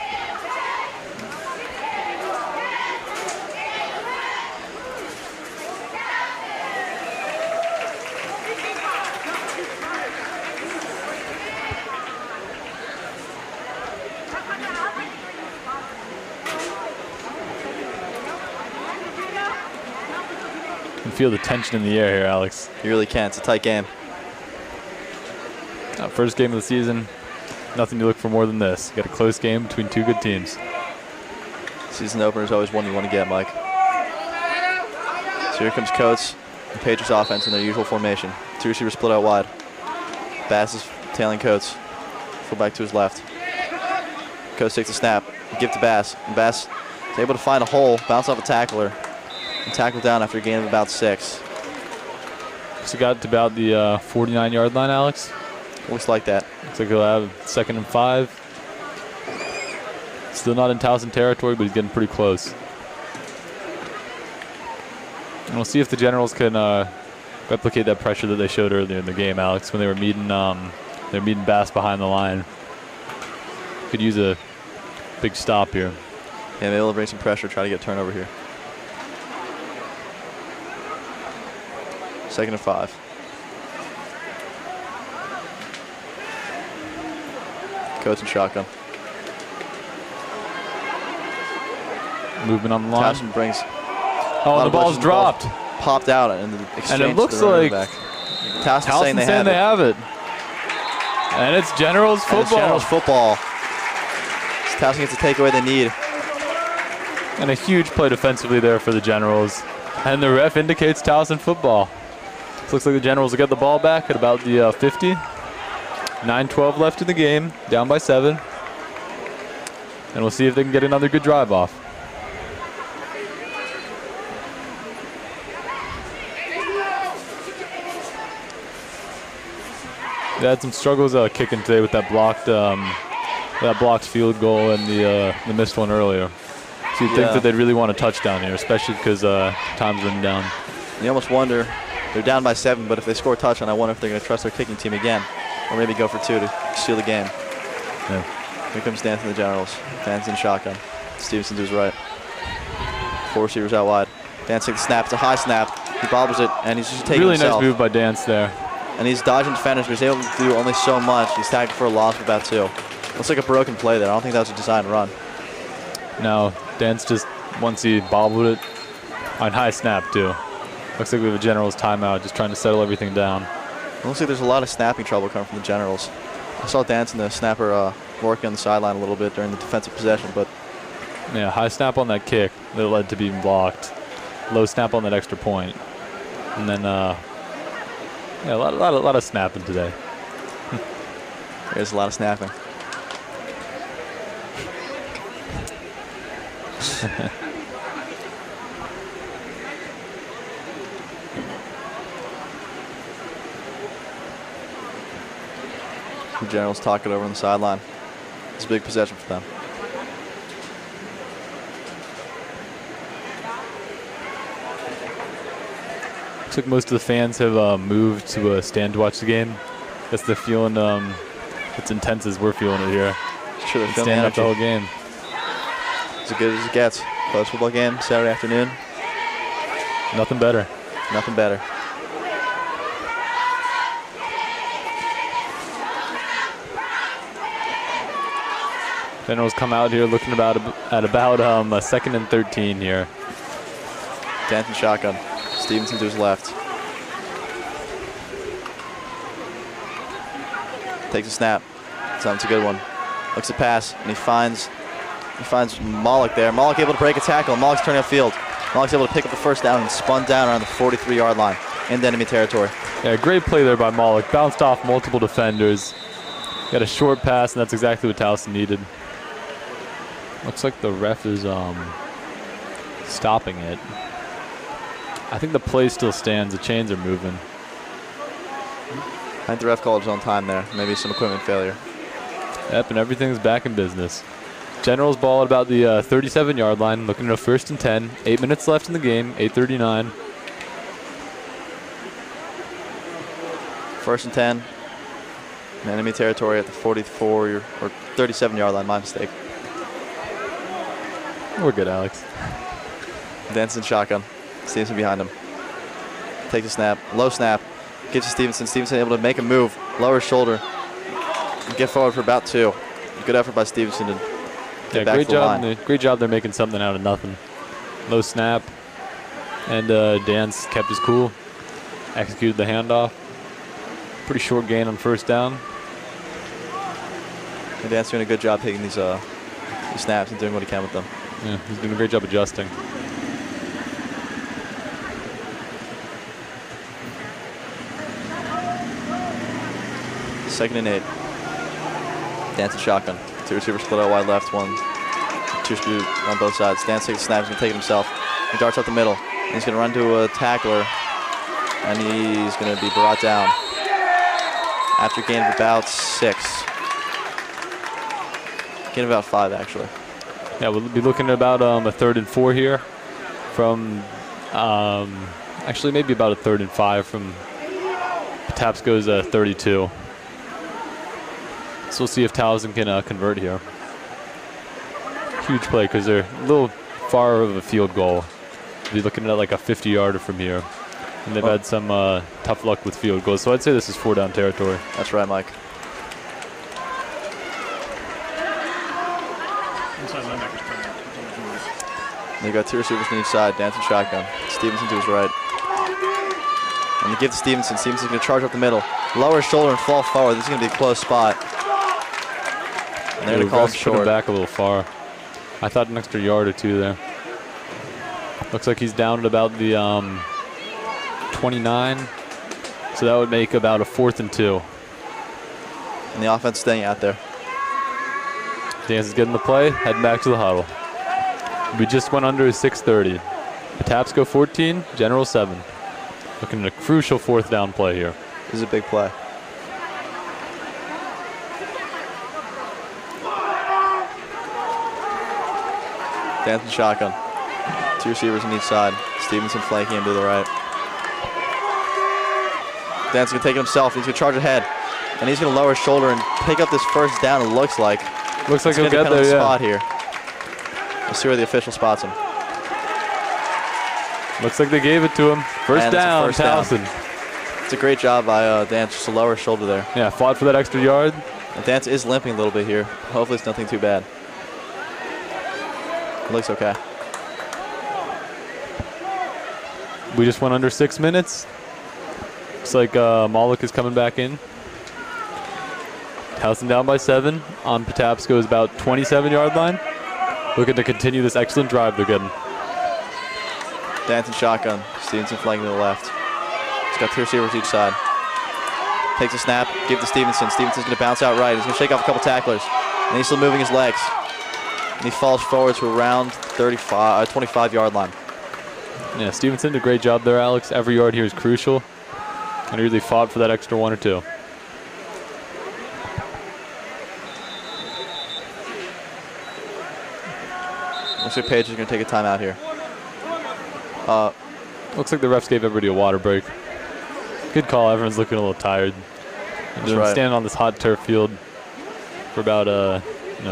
You can feel the tension in the air here, Alex. You really can. It's a tight game. First game of the season, nothing to look for more than this. You got a close game between two good teams. Season opener is always one you want to get, Mike. So here comes Coates, the Patriots offense in their usual formation. 2 receivers split out wide. Bass is tailing Coates. Fullback to his left. Coates takes a snap. Give to Bass. And Bass is able to find a hole, bounce off a tackler, and tackle down after a gain of about 6. So got to about the 49-yard line, Alex. Looks like that. Looks like he'll have 2nd and 5. Still not in Towson territory, but he's getting pretty close. And we'll see if the Generals can replicate that pressure that they showed earlier in the game, Alex, when they were meeting Bass behind the line. Could use a big stop here. Yeah, maybe they'll bring some pressure, try to get turnover here. 2nd and 5. Coates and shotgun. Movement on the line. Towson brings. Oh, and the ball's dropped. Popped out in the exchange. And it looks to the running like back. Towson's saying they have it. And it's Generals football. And it's Generals football. Towson gets the takeaway they need. And a huge play defensively there for the Generals. And the ref indicates Towson football. So looks like the Generals will get the ball back at about the 50. 9:12 left in the game, down by 7. And we'll see if they can get another good drive off. They had some struggles kicking today with that blocked field goal and the missed one earlier. So you'd think that they'd really want a touchdown here, especially because time's running down. You almost wonder, they're down by 7, but if they score a touchdown, I wonder if they're going to trust their kicking team again, or maybe go for 2 to seal the game. Yeah. Here comes Danson, the Generals. Danson shotgun. Stevenson to his right. 4 receivers out wide. Danson takes the snap. It's a high snap. He bobbles it, and he's just taking really himself. Nice move by Dance there. And he's dodging defenders, but he's able to do only so much. He's tagged for a loss of about 2. Looks like a broken play there. I don't think that was a designed run. No, Dance just, once he bobbled it, on high snap too. Looks like we have a Generals timeout, just trying to settle everything down. It looks like there's a lot of snapping trouble coming from the Generals. I saw Danson, the snapper, working on the sideline a little bit during the defensive possession, but yeah, high snap on that kick that led to being blocked. Low snap on that extra point. And then, yeah, a lot of snapping today. There's a lot of snapping. The Generals talk it over on the sideline. It's a big possession for them. Looks like most of the fans have moved to stand to watch the game. Guess they're feeling it's intense as we're feeling it here. Sure, they're feeling stand up the whole game. As good as it gets. Close football game, Saturday afternoon. Nothing better. Nothing better. Generals come out here looking at about a 2nd and 13 here. Danton shotgun. Stevenson to his left. Takes a snap. It's a good one. Looks at pass, and he finds Malik there. Malik able to break a tackle. Malik's turning upfield. Malik's able to pick up the first down and spun down around the 43-yard line into enemy territory. Yeah, great play there by Malik. Bounced off multiple defenders. Got a short pass, and that's exactly what Towson needed. Looks like the ref is stopping it. I think the play still stands. The chains are moving. I think the ref called his own time there. Maybe some equipment failure. Yep, and everything's back in business. Generals ball at about the 37-yard line, looking at a 1st and 10. 8 minutes left in the game, 8:39. 1st and 10. In enemy territory at the 44 or 37-yard line. My mistake. We're good, Alex. Danson shotgun. Stevenson behind him. Takes a snap. Low snap. Gives to Stevenson. Stevenson able to make a move. Lower shoulder. Get forward for about 2. Good effort by Stevenson to get back great to the job. line. Great job. They're making something out of nothing. Low snap. And Dance kept his cool. Executed the handoff. Pretty short gain on 1st down. And Dan's doing a good job taking these snaps and doing what he can with them. Yeah, he's doing a great job adjusting. Second and 8. Danson shotgun. 2 receivers split out wide left, 1, 2 speed on both sides. Danson takes the snap. He's going to take it himself. He darts up the middle. And he's going to run to a tackler. And he's going to be brought down after a gain of about 6. Gain of about 5, actually. Yeah, we'll be looking at about a 3rd and 4 here from, actually maybe about a 3rd and 5 from Patapsco's 32. So we'll see if Towson can convert here. Huge play because they're a little far of a field goal. We'll be looking at like a 50-yarder from here. And they've had some tough luck with field goals. So I'd say this is 4-down territory. That's right, Mike. Inside linebackers coming. They got 2 receivers on each side. Danson shotgun. Stevenson to his right. And they give to Stevenson. Stevenson's going to charge up the middle. Lower shoulder and fall forward. This is going to be a close spot. And they're going to call him Put him short. back a little far. I thought an extra yard or 2 there. Looks like he's down at about the 29. So that would make about a 4th and 2. And the offense staying out there. Dance is getting the play, heading back to the huddle. We just went under 6:30. Patapsco 14, General 7. Looking at a crucial 4th down play here. This is a big play. Dancing shotgun. 2 receivers on each side. Stevenson flanking him to the right. Dan's going to take it himself. He's going to charge ahead. And he's going to lower his shoulder and pick up this first down, it looks like. Looks like he'll get there, the yeah. spot here. We'll see where the official spots him. Looks like they gave it to him. First down, Towson. It's a great job by Dance, just to lower his shoulder there. Yeah, fought for that extra yard. And Dance is limping a little bit here. Hopefully it's nothing too bad. It looks okay. We just went under 6 minutes. Looks like Malik is coming back in. Towson down by 7 on Patapsco's about 27-yard line. Looking to continue this excellent drive they're getting. Dancing shotgun. Stevenson flanking to the left. He's got 2 receivers each side. Takes a snap, give to Stevenson. Stevenson's going to bounce out right. He's going to shake off a couple tacklers. And he's still moving his legs. And he falls forward to around 25-yard line. Yeah, Stevenson did a great job there, Alex. Every yard here is crucial. And he really fought for that extra 1 or 2. Looks like Page is going to take a timeout here. Looks like the refs gave everybody a water break. Good call. Everyone's looking a little tired. They've been standing on this hot turf field for about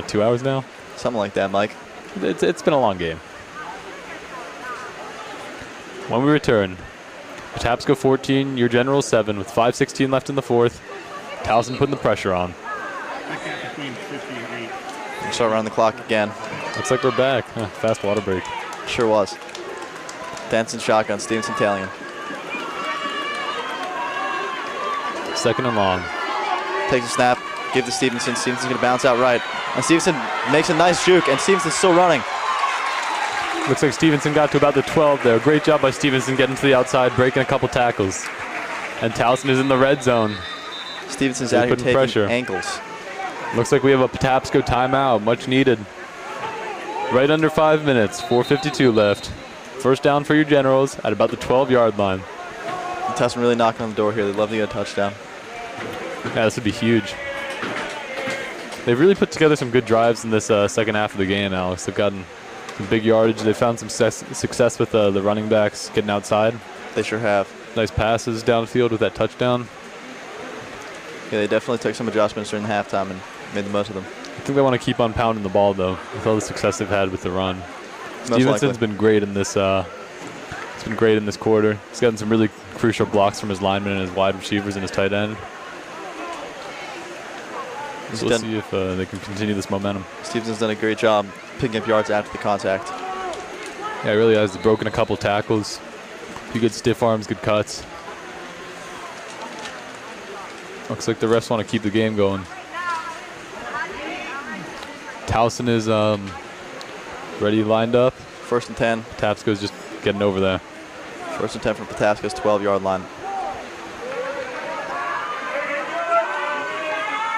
2 hours now. Something like that, Mike. It's been a long game. When we return, Patapsco 14, your General 7 with 5:16 left in the fourth. Towson putting the pressure on. Between 50 and 8. We'll start running the clock again. Looks like we're back. Fast water break. Sure was. Dancing shotgun, Stevenson tailing him. Second and long. Takes a snap, give to Stevenson. Stevenson's going to bounce out right. And Stevenson makes a nice juke, and Stevenson's still running. Looks like Stevenson got to about the 12 there. Great job by Stevenson getting to the outside, breaking a couple tackles. And Towson is in the red zone. Stevenson's out here taking pressure. ankles. Looks like we have a Patapsco timeout, much needed. Right under 5 minutes, 4:52 left. First down for your Generals at about the 12-yard line. And Towson really knocking on the door here. They'd love to get a touchdown. Yeah, this would be huge. They've really put together some good drives in this second half of the game, Alex. They've gotten some big yardage. They've found some success with the running backs getting outside. They sure have. Nice passes downfield with that touchdown. Yeah, they definitely took some adjustments during halftime and made the most of them. I think they want to keep on pounding the ball, though, with all the success they've had with the run. Stevenson's been great in this. It's been great in this quarter. He's gotten some really crucial blocks from his linemen and his wide receivers and his tight end. So we'll see if they can continue this momentum. Stevenson's done a great job picking up yards after the contact. Yeah, he really has. He's broken a couple tackles. Few good stiff arms, good cuts. Looks like the refs want to keep the game going. Towson is ready, lined up. 1st and 10. Patapsco's just getting over there. 1st and 10 from Patapsco's 12-yard line.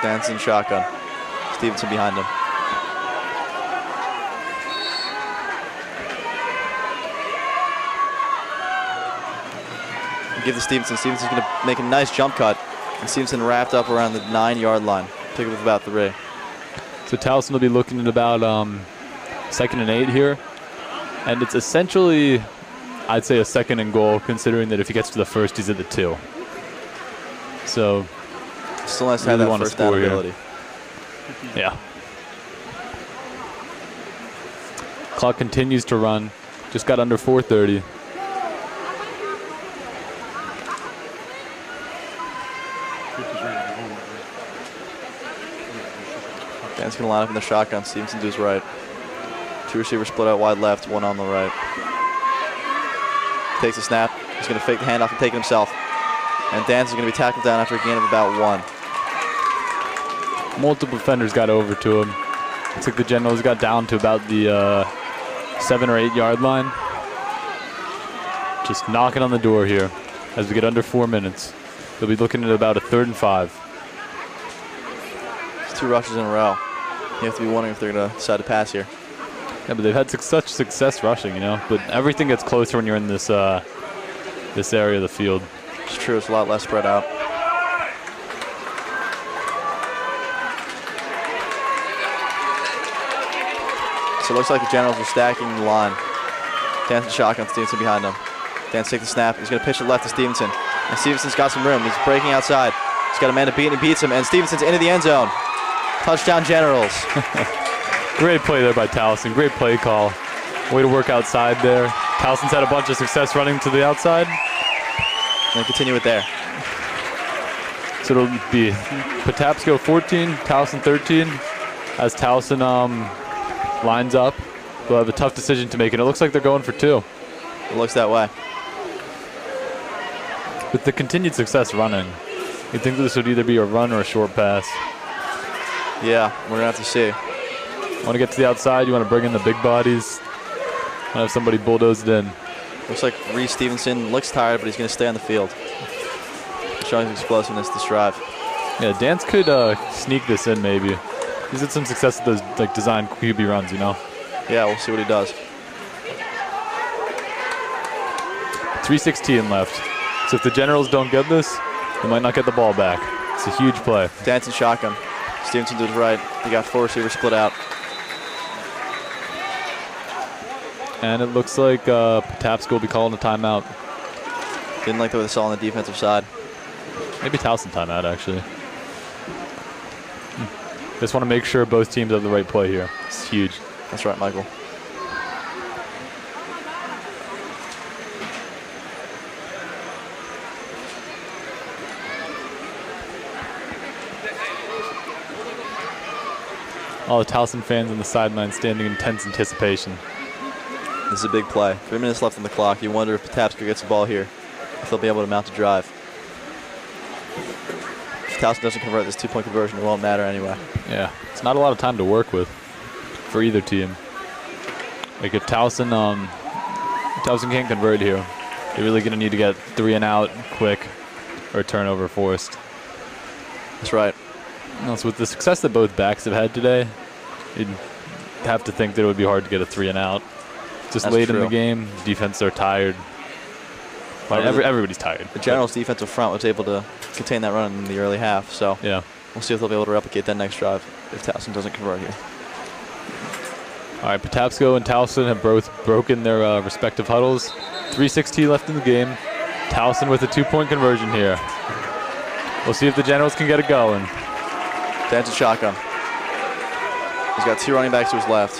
Dancing shotgun. Stevenson behind him. Give to Stevenson. Stevenson's going to make a nice jump cut. And Stevenson wrapped up around the 9-yard line. Pick it up about 3. So Towson will be looking at about 2nd and 8 here. And it's essentially, I'd say, a 2nd and goal, considering that if he gets to the 1st, he's at the 2. So still nice to have that first down ability. Yeah. Clock continues to run. Just got under 4:30. Dan's going to line up in the shotgun. Stevenson to his right. 2 receivers split out wide left, 1 on the right. Takes a snap. He's going to fake the handoff and take it himself. And Dan's going to be tackled down after a gain of about 1. Multiple defenders got over to him. Looks like the Generals got down to about the 7 or 8 yard line. Just knocking on the door here as we get under 4 minutes. They'll be looking at about a 3rd and 5. It's 2 rushes in a row. You have to be wondering if they're going to decide to pass here. Yeah, but they've had such success rushing, you know. But everything gets closer when you're in this this area of the field. It's true. It's a lot less spread out. So it looks like the Generals are stacking the line. Dancing shotgun, Stevenson behind him. Dance takes the snap. He's going to pitch it left to Stevenson. And Stevenson's got some room. He's breaking outside. He's got a man to beat, and he beats him. And Stevenson's into the end zone. Touchdown, Generals. Great play there by Towson. Great play call. Way to work outside there. Towson's had a bunch of success running to the outside. And continue it there. So it'll be Patapsco 14, Towson 13. As Towson lines up, they'll have a tough decision to make, and it looks like they're going for 2. It looks that way. With the continued success running, you'd think this would either be a run or a short pass. Yeah, we're going to have to see. Want to get to the outside, you want to bring in the big bodies, want to have somebody bulldozed in. Looks like Reese Stevenson looks tired, but he's going to stay on the field. Showing his explosiveness this drive. Yeah, Dance could sneak this in maybe. He's had some success with those like design QB runs, you know? Yeah, we'll see what he does. 3:16 left. So if the Generals don't get this, they might not get the ball back. It's a huge play. Dancing shotgun. Stevenson to his right. They got 4 receivers split out. And it looks like Patapsco will be calling a timeout. Didn't like the way they saw on the defensive side. Maybe Towson timeout, actually. Just want to make sure both teams have the right play here. It's huge. That's right, Michael. All the Towson fans on the sideline standing in tense anticipation. This is a big play. 3 minutes left on the clock. You wonder if Patapsco gets the ball here, if they'll be able to mount a drive. If Towson doesn't convert this 2-point conversion, it won't matter anyway. Yeah, it's not a lot of time to work with for either team. Like if Towson can't convert here, they're really going to need to get 3 and out quick or a turnover forced. That's right. So with the success that both backs have had today, you'd have to think that it would be hard to get a 3 and out. Just That's late true. in the game, defense are tired. Everybody's tired. The Generals' defensive front was able to contain that run in the early half, so Yeah. we'll see if they'll be able to replicate that next drive if Towson doesn't convert here. All right, Patapsco and Towson have both broken their respective huddles. 3:16 left in the game. Towson with a 2-point conversion here. We'll see if the Generals can get it going. Dancing shotgun. He's got 2 running backs to his left.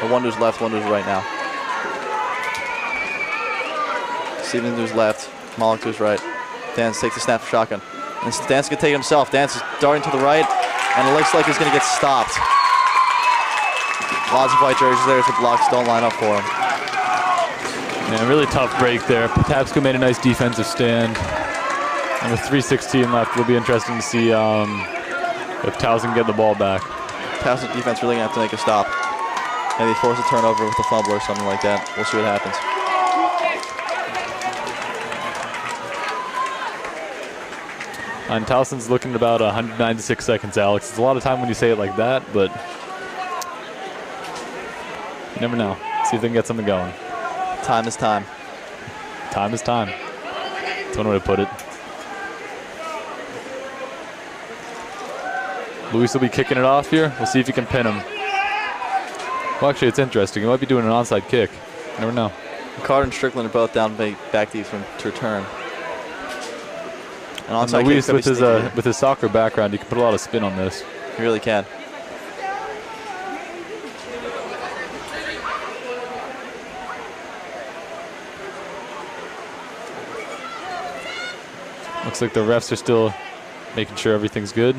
Or 1 to his left, 1 to his right now. Stevenson to his left, Malik to his right. Dance takes the snap for shotgun. And Dance can take it himself. Dance is darting to the right, and it looks like he's going to get stopped. Lots of white jerseys there, so blocks don't line up for him. Yeah, really tough break there. Patapsco made a nice defensive stand. And with 3:16 left, it'll be interesting to see if Towson can get the ball back. Towson's defense really going to have to make a stop. Maybe force a turnover with a fumble or something like that. We'll see what happens. And Towson's looking at about 196 seconds, Alex. It's a lot of time when you say it like that, but you never know. See if they can get something going. Time is time. Time is time. That's one way to put it. Luis will be kicking it off here. We'll see if he can pin him. Well, actually, it's interesting. He might be doing an onside kick. You never know. Carter and Strickland are both down back deep to return. An And onside Luis, kick could be with his soccer background, he can put a lot of spin on this. He really can. Looks like the refs are still making sure everything's good.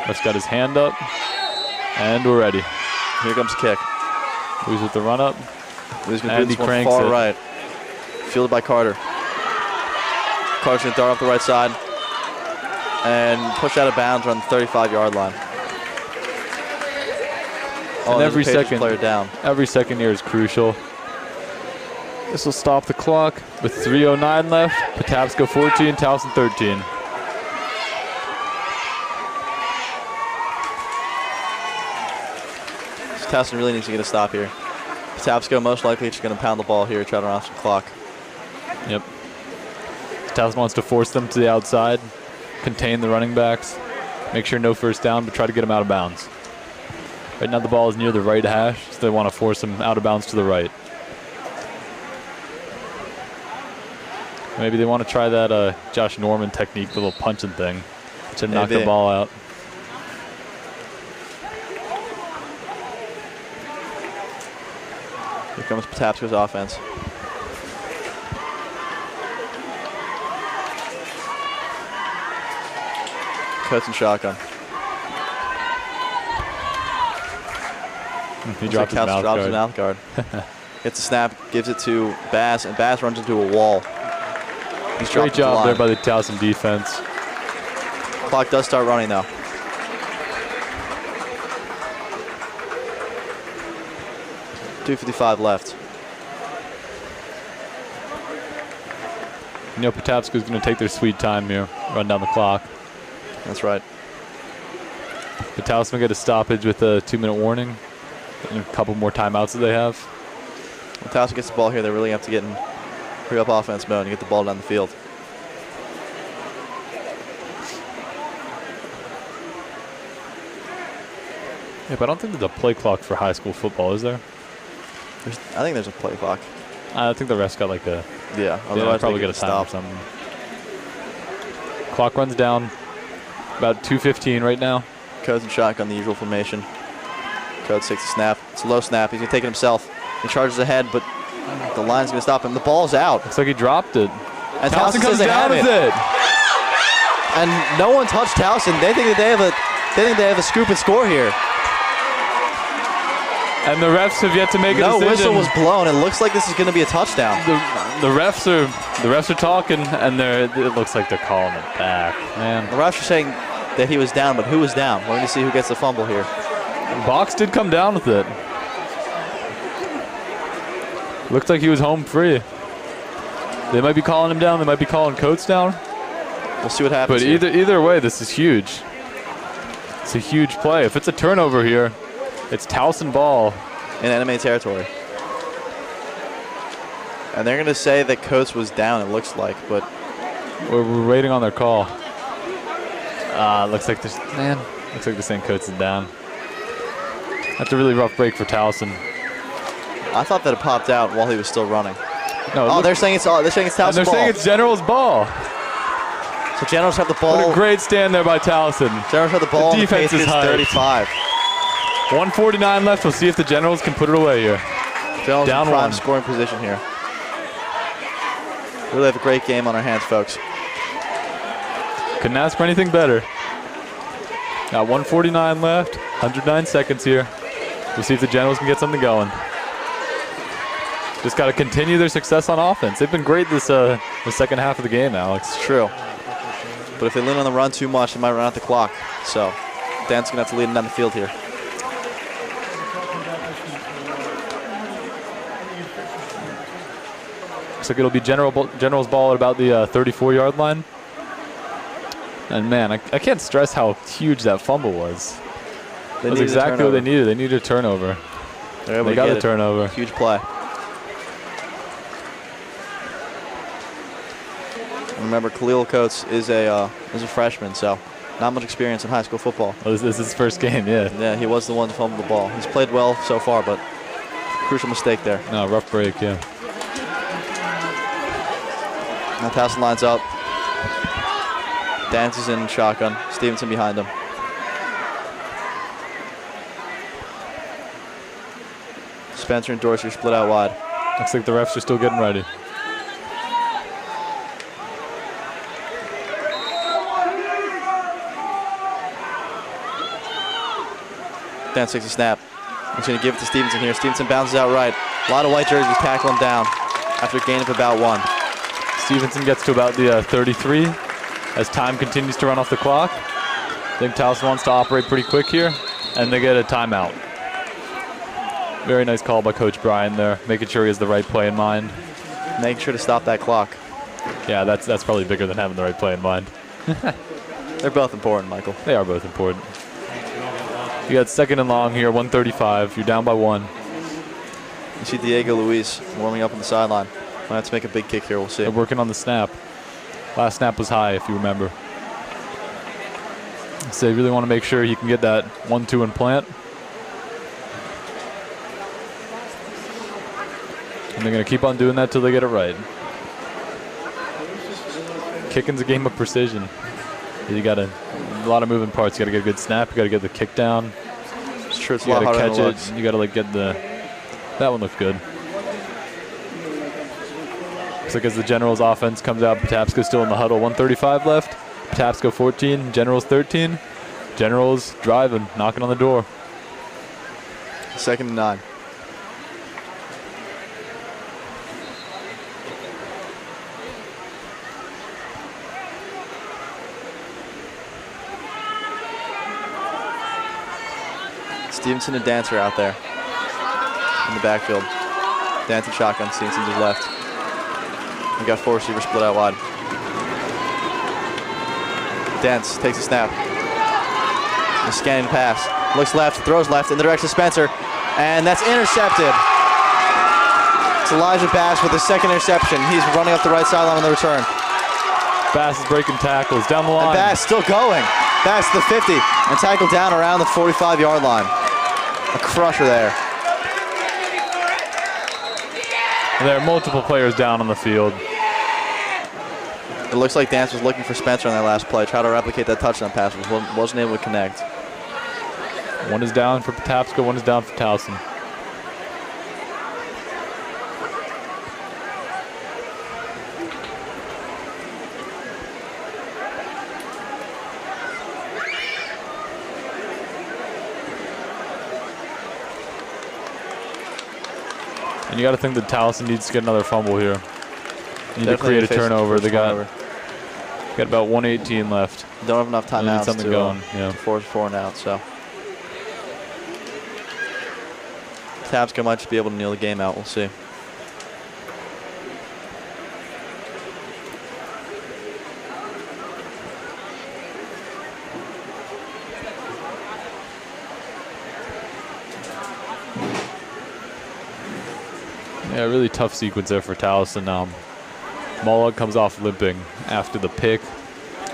Ref's got his hand up, and we're ready. Here comes the kick. Luis with the run up, Luis going to and do he this one cranks far it. right. Fielded by Carter. Carter's going to dart up the right side and push out of bounds around the 35-yard line. And there's a Patriots player down. every second here is crucial. This will stop the clock with 3:09 left. Patapsco 14, Towson 13. Towson really needs to get a stop here. Patapsco most likely just going to pound the ball here, try to run off some clock. Yep. Towson wants to force them to the outside, contain the running backs, make sure no first down, but try to get them out of bounds. Right now the ball is near the right hash, so they want to force him out of bounds to the right. Maybe they want to try that Josh Norman technique, the little punching thing, to knock the ball out. Here comes Patapsco's offense. Cuts and shotgun. He drops his mouth guard. Gets the snap, gives it to Bass, and Bass runs into a wall. He's Great job there by the Towson defense. Clock does start running now. .255 left. You know Patapsco's going to take their sweet time here, run down the clock. That's right. But Towson will get a stoppage with a 2-minute warning and a couple more timeouts that they have. When Towson gets the ball here, they really have to get in hurry-up offense mode and get the ball down the field. Yeah, but I don't think there's a play clock for high school football, is there? I think there's a play clock. I think the refs got like a... Yeah, otherwise probably get a time or something. Clock runs down about 2:15 right now. Codes and shotgun, the usual formation. Codes takes a snap. It's a low snap. He's going to take it himself. He charges ahead, but the line's going to stop him. The ball's out. Looks like he dropped it. And Towson comes down with it. And no one touched Towson. They think that they have a scoop and score here. And the refs have yet to make a decision. No whistle was blown. It looks like this is going to be a touchdown. The refs are talking, and it looks like they're calling it back. Man, the refs are saying that he was down, but who was down? We're going to see who gets the fumble here. Box did come down with it. Looked like he was home free. They might be calling him down. They might be calling Coates down. We'll see what happens. But either way, this is huge. It's a huge play. If it's a turnover here, it's Towson ball in enemy territory. And they're going to say that Coates was down, it looks like, but we're waiting on their call. Looks like they're saying Coates is down. That's a really rough break for Towson. I thought that it popped out while he was still running. No, they're saying it's Towson's ball. And they're saying it's General's ball. So Generals have the ball. What a great stand there by Towson. Generals have the ball. The defense is 35. 1:49 left. We'll see if the Generals can put it away here. Generals down in prime one. Scoring position here. Really have a great game on our hands, folks. Couldn't ask for anything better. Got 1:49 left. 109 seconds here. We'll see if the Generals can get something going. Just got to continue their success on offense. They've been great this the second half of the game, Alex. It's true. But if they lean on the run too much, they might run out the clock. So Dan's going to have to lead them down the field here. Looks like it'll be General's ball at about the 34-yard line. And man, I can't stress how huge that fumble was. That was exactly what they needed. They needed a turnover. They got a turnover. Huge play. Remember, Khalil Coates is a freshman, so not much experience in high school football. Oh, this is his first game, yeah. Yeah, he was the one to fumble the ball. He's played well so far, but crucial mistake there. No, rough break, yeah. Now Towson lines up. Dances in shotgun. Stevenson behind him. Spencer and Dorsey split out wide. Looks like the refs are still getting ready. Dan takes a snap. He's going to give it to Stevenson here. Stevenson bounces out right. A lot of white jerseys tackle him down after a gain of about 1. Stevenson gets to about the 33 as time continues to run off the clock. I think Towson wants to operate pretty quick here, and they get a timeout. Very nice call by Coach Bryan there, making sure he has the right play in mind. Making sure to stop that clock. Yeah, that's probably bigger than having the right play in mind. They're both important, Michael. They are both important. You got second and long here, 1:35. You're down by 1. You see Diego Luis warming up on the sideline. Might have to make a big kick here. We'll see. They're working on the snap. Last snap was high, if you remember. So they really want to make sure he can get that 1-2 and plant. And they're going to keep on doing that till they get it right. Kicking's a game of precision. You got a lot of moving parts. You got to get a good snap. You got to get the kick down. It's true. It's a You lot got to harder than it catch looks. it. You got to like get the. That one looked good. Looks like as the Generals offense comes out, Patapsco still in the huddle. 1:35 left. Patapsco 14. Generals 13. Generals driving, knocking on the door. 2nd and 9. Stevenson and Dancer out there in the backfield. Dancer shotgun, Stevenson to his left. We got 4 receivers split out wide. Dance takes a snap. A scanning pass. Looks left, throws left in the direction of Spencer. And that's intercepted. It's Elijah Bass with his 2nd interception. He's running up the right sideline on the return. Bass is breaking tackles down the line. And Bass still going. Bass to the 50 and tackled down around the 45-yard line. A crusher there. And there are multiple players down on the field. It looks like Dance was looking for Spencer on that last play. Tried to replicate that touchdown pass, but wasn't able to connect. One is down for Patapsco, one is down for Towson. And you got to think that Towson needs to get another fumble here. Need to create a turnover. They got about 1:18 left. Don't have enough timeouts something going. Yeah. Force 4 and out. So Patapsco might just be able to kneel the game out. We'll see. Yeah, really tough sequence there for Towson. Mullock comes off limping after the pick,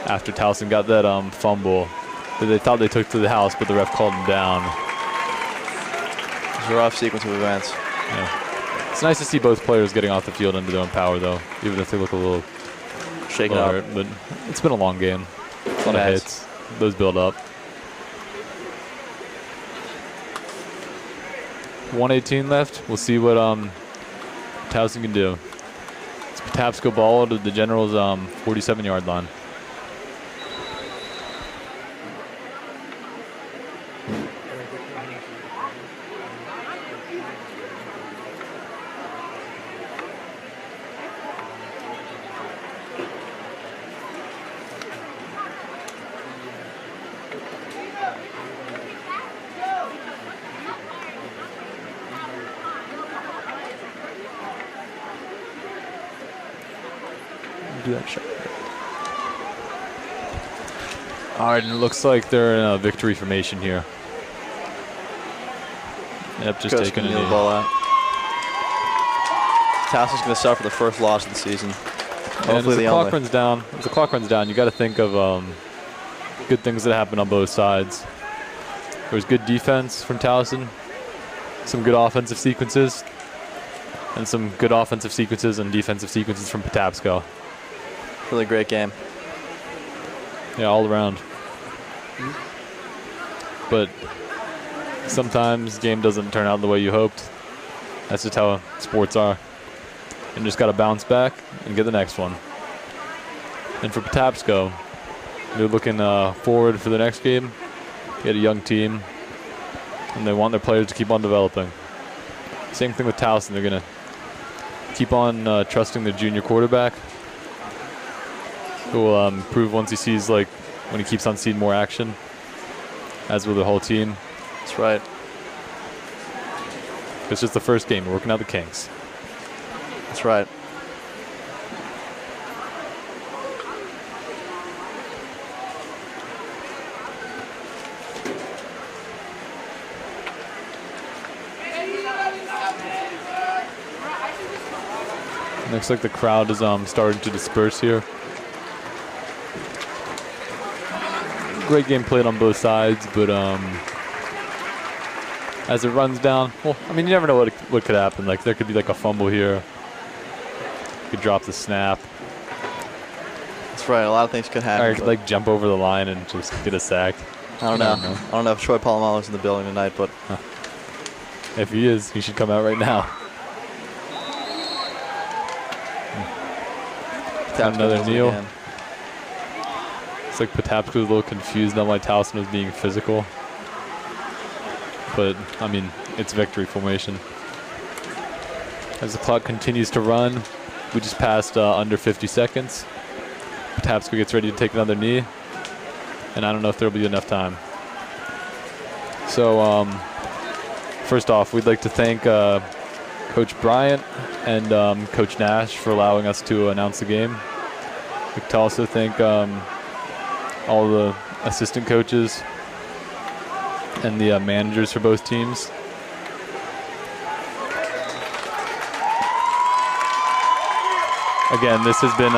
after Towson got that fumble that they thought they took to the house, but the ref called him down. It's a rough sequence of events. Yeah. It's nice to see both players getting off the field under their own power, though, even if they look a little shaken up. hurt. But it's been a long game. A lot of hits. Those build up. 1:18 left. We'll see what Towson can do. It's Patapsco ball to the Generals' 47-yard line. Do that shot. All right, and it looks like they're in a victory formation here. Yep, just Coach taking can a kneel the knee. ball out. Towson's going to suffer the first loss of the season. And Hopefully as the the clock only. runs down, you got to think of good things that happen on both sides. There was good defense from Towson, some good offensive sequences, and some good offensive sequences and defensive sequences from Patapsco. Really great game. Yeah, all around. But sometimes the game doesn't turn out the way you hoped. That's just how sports are. And just got to bounce back and get the next one. And for Patapsco, they're looking forward for the next game. They had a young team, and they want their players to keep on developing. Same thing with Towson. They're going to keep on trusting their junior quarterback, who will improve once he sees, like, when he keeps on seeing more action, as will the whole team. That's right. It's just the first game. We're working out the kinks. That's right. Looks like the crowd is starting to disperse here. Great game played on both sides, but as it runs down. Well, I mean, you never know what could happen. Like, there could be like a fumble here. Could drop the snap. That's right. A lot of things could happen. Or like jump over the line and just get a sack. I don't know. I don't know if Troy Polamalu's in the building tonight, but if he is, he should come out right now. Another kneel. Again. It's like Patapsco was a little confused on why Towson was being physical. But, I mean, it's victory formation. As the clock continues to run, we just passed under 50 seconds. Patapsco gets ready to take another knee. And I don't know if there'll be enough time. So, first off, we'd like to thank Coach Bryant and Coach Nash for allowing us to announce the game. We'd like to also thank all the assistant coaches and the managers for both teams. Again, this has been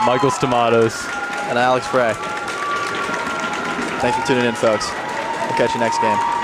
Michael Stamatos and Alex Frey. Thanks for tuning in, folks. We'll catch you next game.